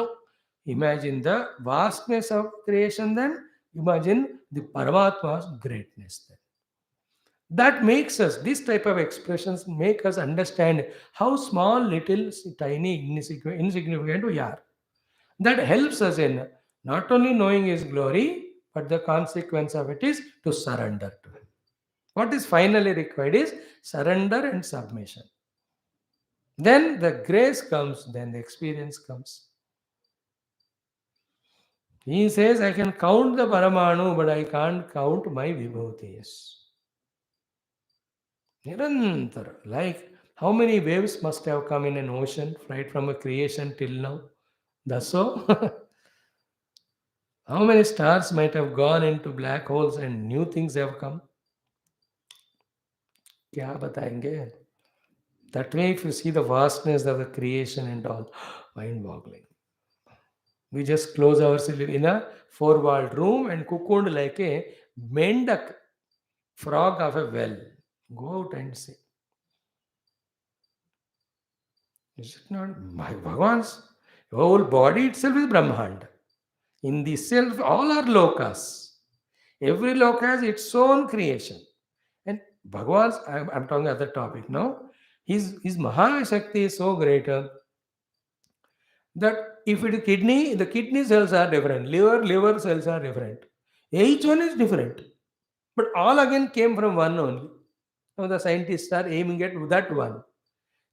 Imagine the vastness of creation then, imagine the Paramatma's greatness then. That makes us, this type of expressions make us understand how small, little, tiny, insignificant we are. That helps us in not only knowing His glory, but the consequence of it is to surrender to Him. What is finally required is surrender and submission. Then the grace comes, then the experience comes. He says, I can count the Paramanu, but I can't count my Vibhoothis. Nirantar. Like how many waves must have come in an ocean right from a creation till now? That's so. How many stars might have gone into black holes and new things have come? क्या बताएंगे? That way, if you see the vastness of the creation and all, mind-boggling. We just close ourselves in a four-walled room and cocooned like a mendak frog of a well. Go out and see. Is it not my Bhagwan's whole body itself is Brahmand. In the self, all are lokas. Every loka has its own creation. And Bhagwan's, I'm talking other topic now. His Maha Shakti is so great that if it is kidney, the kidney cells are different. Liver cells are different. Each one is different. But all again came from one only. Now the scientists are aiming at that one.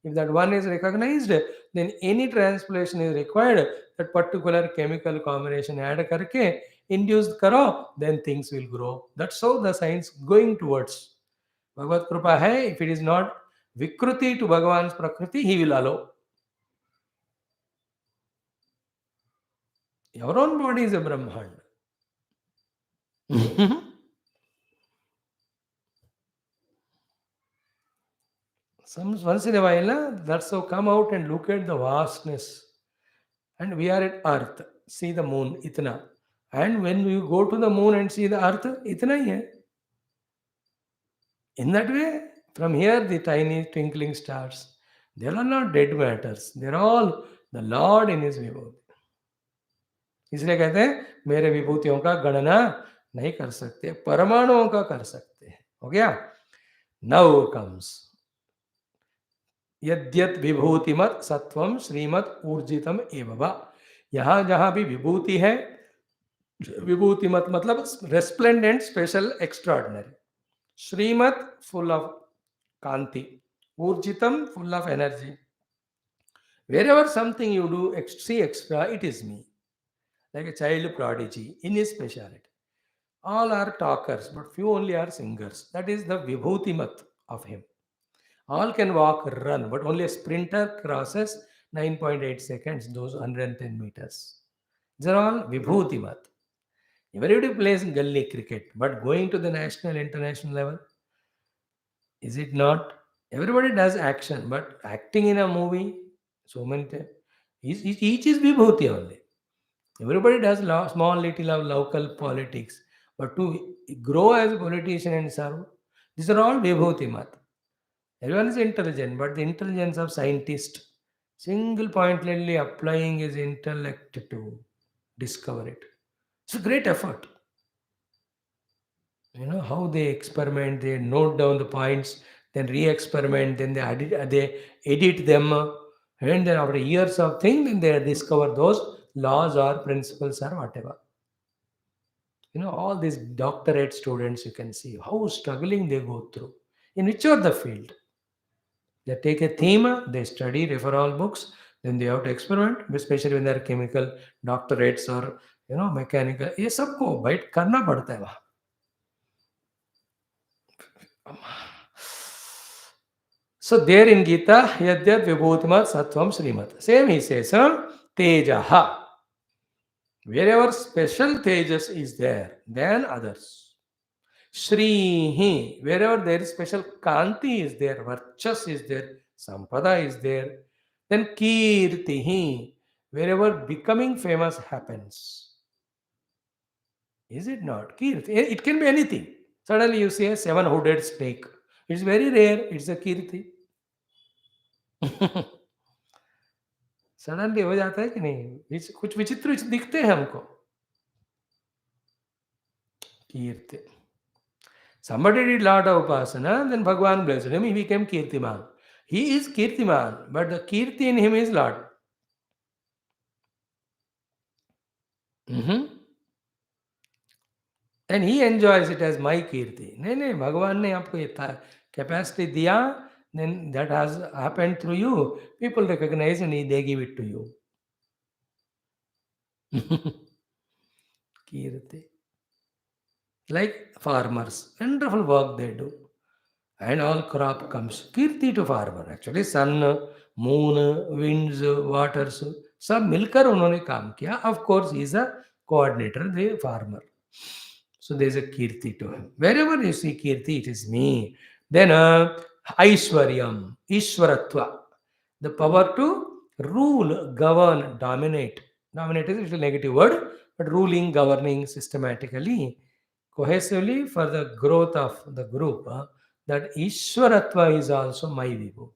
If that one is recognized, then any transplantation is required. That particular chemical combination add karke, induced karo, then things will grow. That's how the science going towards. Bhagavad Krupa hai, if it is not Vikruti to Bhagavan's Prakriti, he will allow. Your own body is a Brahmand. Once in a while, that's how come out and look at the vastness. And we are at Earth. See the moon, itna. And when you go to the moon and see the Earth, itna hi hai. In that way, from here, the tiny twinkling stars, they are not dead matters. They're all the Lord in His vibhuti. इसलिए कहते हैं मेरे विभूतियों का गणना नहीं कर सकते, परमाणुओं का कर सकते हैं. हो गया. Now comes यद्यत विभूतिमत सत्वम श्रीमत ऊर्जितम एवं. यहां जहां भी विभूति है, विभूतिमत मतलब रेस्प्लेंडेंट, स्पेशल, एक्स्ट्राऑर्डिनरी. श्रीमत full of kanti, urjitam full of energy. Wherever something you do see extra, it is me. Like a child prodigy in his speciality. All are talkers, but few only are singers. That is the vibhutimat of him. All can walk, run, but only a sprinter crosses 9.8 seconds, those 110 meters. These are all vibhutimat. Everybody plays gully cricket, but going to the national, international level, is it not? Everybody does action, but acting in a movie, so many times, each is vibhuti only. Everybody does small little of local politics, but to grow as a politician and serve, these are all vibhuti mat. Everyone is intelligent, but the intelligence of scientist, single pointedly applying his intellect to discover it. It's a great effort. You know how they experiment, they note down the points, then re-experiment, then they edit them, and then after years of thing, then they discover those laws or principles or whatever. All these doctorate students, you can see how struggling they go through in whichever the field. They take a theme, they study, refer all books, then they have to experiment, especially when they are chemical doctorates or mechanical. ये सबको बैठ करना पड़ता है वहाँ. So there in Gita, Yadyat Vibhutimat Sattvam Srimat. Same he says, Tejaha. Wherever special Tejas is there than others. Shrihi, wherever there is special Kanti is there, Varchas is there, Sampada is there. Then Kirtihi, wherever becoming famous happens. Is it not? Kirti. It can be anything. Suddenly you see a seven-hooded snake. It's very rare. It's a Kirti. Suddenly हो जाता है कि नहीं कुछ विचित्र दिखते हैं हमको कीर्ति somebody did lot of upasana then Bhagwan blessed him he became kirtiman he is kirtiman but the kirti in him is Lord. Mhm. And he enjoys it as my kirti नहीं नहीं भगवान ने आपको ये कैपेसिटी दिया then that has happened through you people recognize and they give it to you kirti like farmers wonderful work they do and all crop comes kirti to farmer actually sun moon winds waters सब मिलकर उन्होंने काम किया of course he is a coordinator the farmer so there is a kirti to him wherever you see kirti it is me then aishwaryam ishwaratva the power to rule govern dominate is a negative word but ruling governing systematically cohesively for the growth of the group that Ishwaratva is also my vibhuti.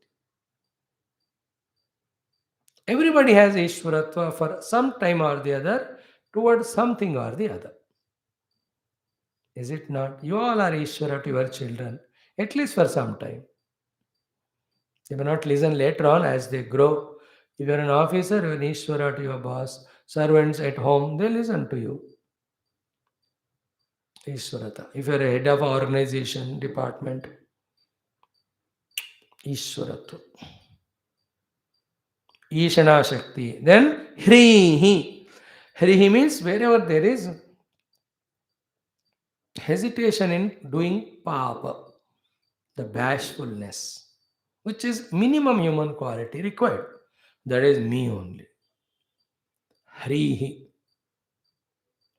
Everybody has Ishwaratva for some time or the other towards something or the other. Is it not? You all are Ishwara to your children, at least for some time. They may not listen later on as they grow. If you're an officer, you're an Ishwara to your boss. Servants at home, they listen to you. Ishwarata. If you're a head of organization, department, Ishwaratva. Ishana Shakti. Then Hrihi. Hrihi means wherever there is hesitation in doing papa, the bashfulness, which is minimum human quality required. That is me only. Hrihi.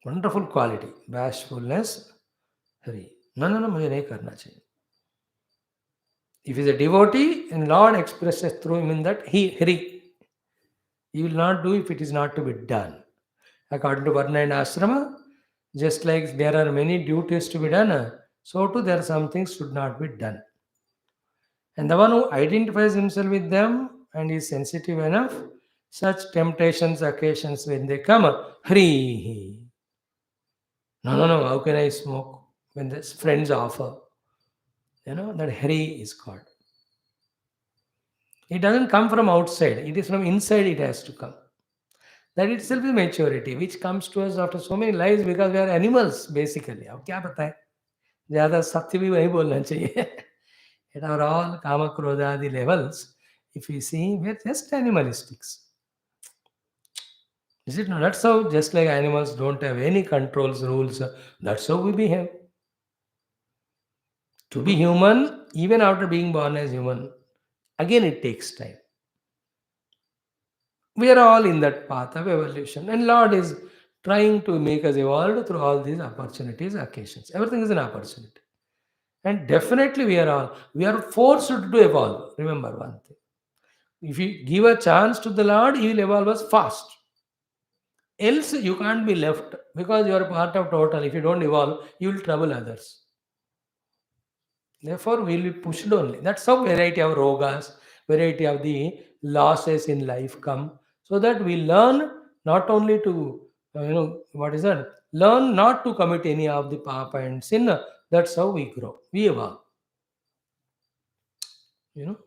Wonderful quality. Bashfulness. Hri. No, no, no, मुझे नहीं करना चाहिए. If he is a devotee and Lord expresses through him in that he Hri. He will not do if it is not to be done. According to Varna and Ashrama, just like there are many duties to be done, so too there are some things should not be done. And the one who identifies himself with them and is sensitive enough, such temptations, occasions when they come, Hri. No, no, no, how can I smoke? When the friends offer, that Hri is called. It doesn't come from outside, it is from inside it has to come. That itself is maturity, which comes to us after so many lives because we are animals basically. अब क्या पता है ज़्यादा सत्य भी वही बोलना चाहिए at our all kama krodhadi levels if we see we are just animalistics. Is it not? That's how just like animals don't have any controls rules that's how we behave. To be human even after being born as human again it takes time. We are all in that path of evolution and Lord is trying to make us evolve through all these opportunities occasions. Everything is an opportunity. And definitely we are forced to evolve. Remember one thing. If you give a chance to the Lord, He will evolve us fast. Else you can't be left because you are part of total. If you don't evolve, you will trouble others. Therefore, we will be pushed only. That's how variety of rogas, variety of the losses in life come. So that we learn not only to, what is that? Learn not to commit any of the papa and sin. That's how we grow. We evolve. You know.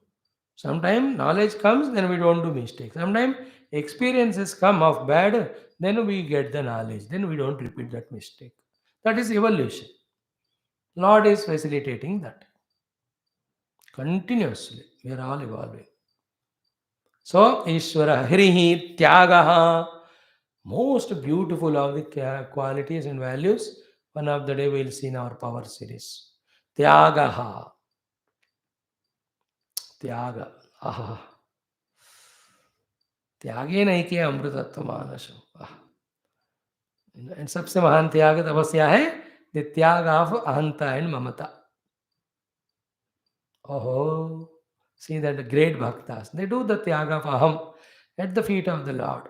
Sometimes knowledge comes, then we don't do mistakes. Sometimes experiences come of bad, then we get the knowledge. Then we don't repeat that mistake. That is evolution. Lord is facilitating that continuously. We are all evolving. So, Ishvara, Hrihi, Tyagaha, most beautiful of the qualities and values. One of the day we will see in our power series. Tyagaha. Tyaga. Aha. त्यागे नहीं किया अमृतत्व मानस and सबसे महान त्याग तपस्या है the tyaga of ahanta and mamata. Oh, see that the great bhaktas, they do the tyaga of aham at the feet of the Lord.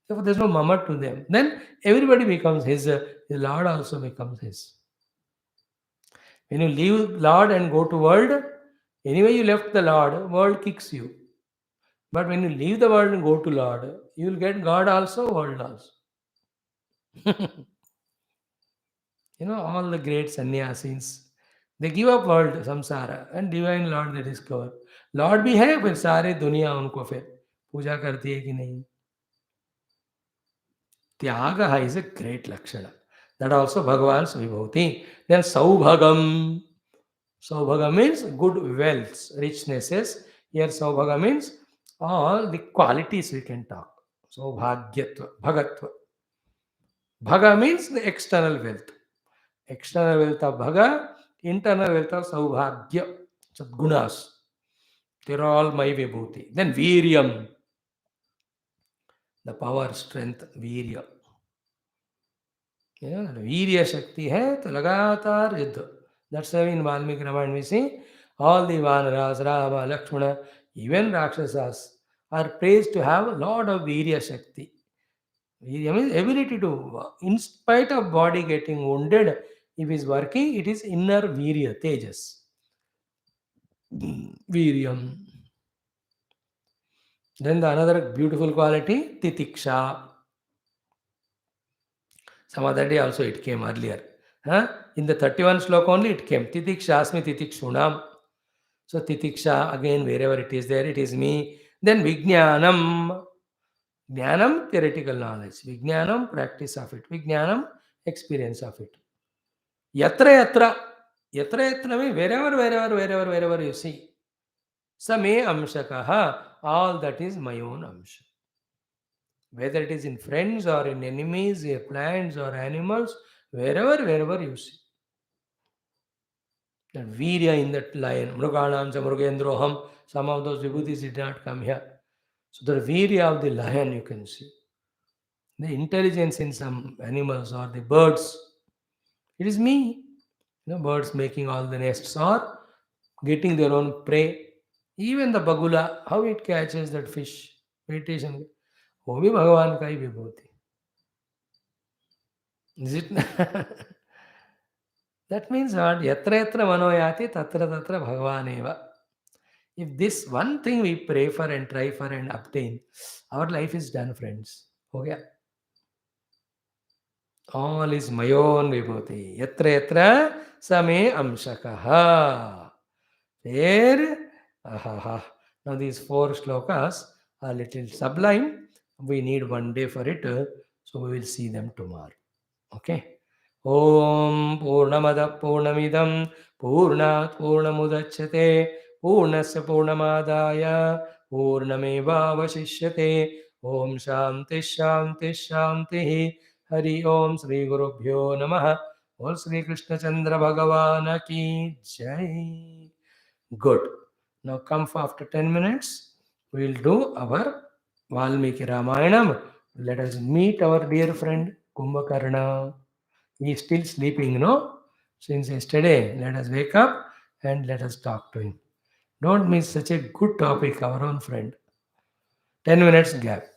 Therefore, there's no mama to them. Then everybody becomes his, the Lord also becomes his. When you leave Lord and go to world, anyway you left the Lord, world kicks you. But when you leave the world and go to Lord, you will get God also, world also. All the great sannyasis, they give up world, samsara, and divine Lord they discover. Lord भी है फिर सारे दुनिया उनको फिर पूजा करती है कि नहीं. त्याग is a great lakshana. That also Bhagavan's vibhuti. Then saubhagam. Saubhaga means good wealths, richnesses. Here saubhaga means all the qualities we can talk. Saubhagyatva, bhagatva. Bhaga means the external wealth. External wealth of bhaga, internal wealth of saubhagya, gunas. They're all my vibhuti. Then viryam, the power, strength, virya. वीर्य शक्ति है तो लगातार युद्ध. That's why in Valmiki Ramayana we see all the Vanaras, Rama, Lakshmana, even Rakshasas are praised to have a lot of Virya Shakti. Virya means ability to, in spite of body getting wounded, if is working, it is inner Virya, Tejas. Viryam. Then the another beautiful quality, Titiksha. Some other day also it came earlier. In the 31 sloka only it came. Titikshasmi titikshunam. So titiksha, again wherever it is there, it is me. Then vijnanam. Jnanam, theoretical knowledge. Vijnanam, practice of it. Vijnanam, experience of it. Yatra yatra. Yatra yatra means wherever you see. Same amshakaha. All that is my own amsha. Whether it is in friends or in enemies, plants or animals, wherever you see. That virya in that lion, mruganam cha mrugendroham, some of those vibhutis did not come here. So the virya of the lion you can see. The intelligence in some animals or the birds, it is me. Birds making all the nests or getting their own prey. Even the bagula, how it catches that fish, meditation. वो भी भगवान का ही विभूति. Is it? That means what? Yatra yatra manoyati tatra tatra bhagavaneva. If this one thing we pray for and try for and obtain, our life is done, friends. Okay? All is my own vibhuti. Yatra yatra same amshakaha. There, ahaha. Now these four slokas are little sublime. We need one day for it, so we will see them tomorrow. Okay? Om Purnamada Purnamidam Purnat Purnamudachyate Purnasya Purnamadaya Purnameva Vasishyate Om Shanti Shanti Shanti Hari Om Sri Gurubhyo Namaha Om Sri Krishna Chandra Bhagavana Ki Jai. Good. Now come for after 10 minutes. We will do our Valmiki Ramayanam. Let us meet our dear friend Kumbhakarna. He is still sleeping, no? Since yesterday, let us wake up and let us talk to him. Don't miss such a good topic, our own friend. 10 minutes gap.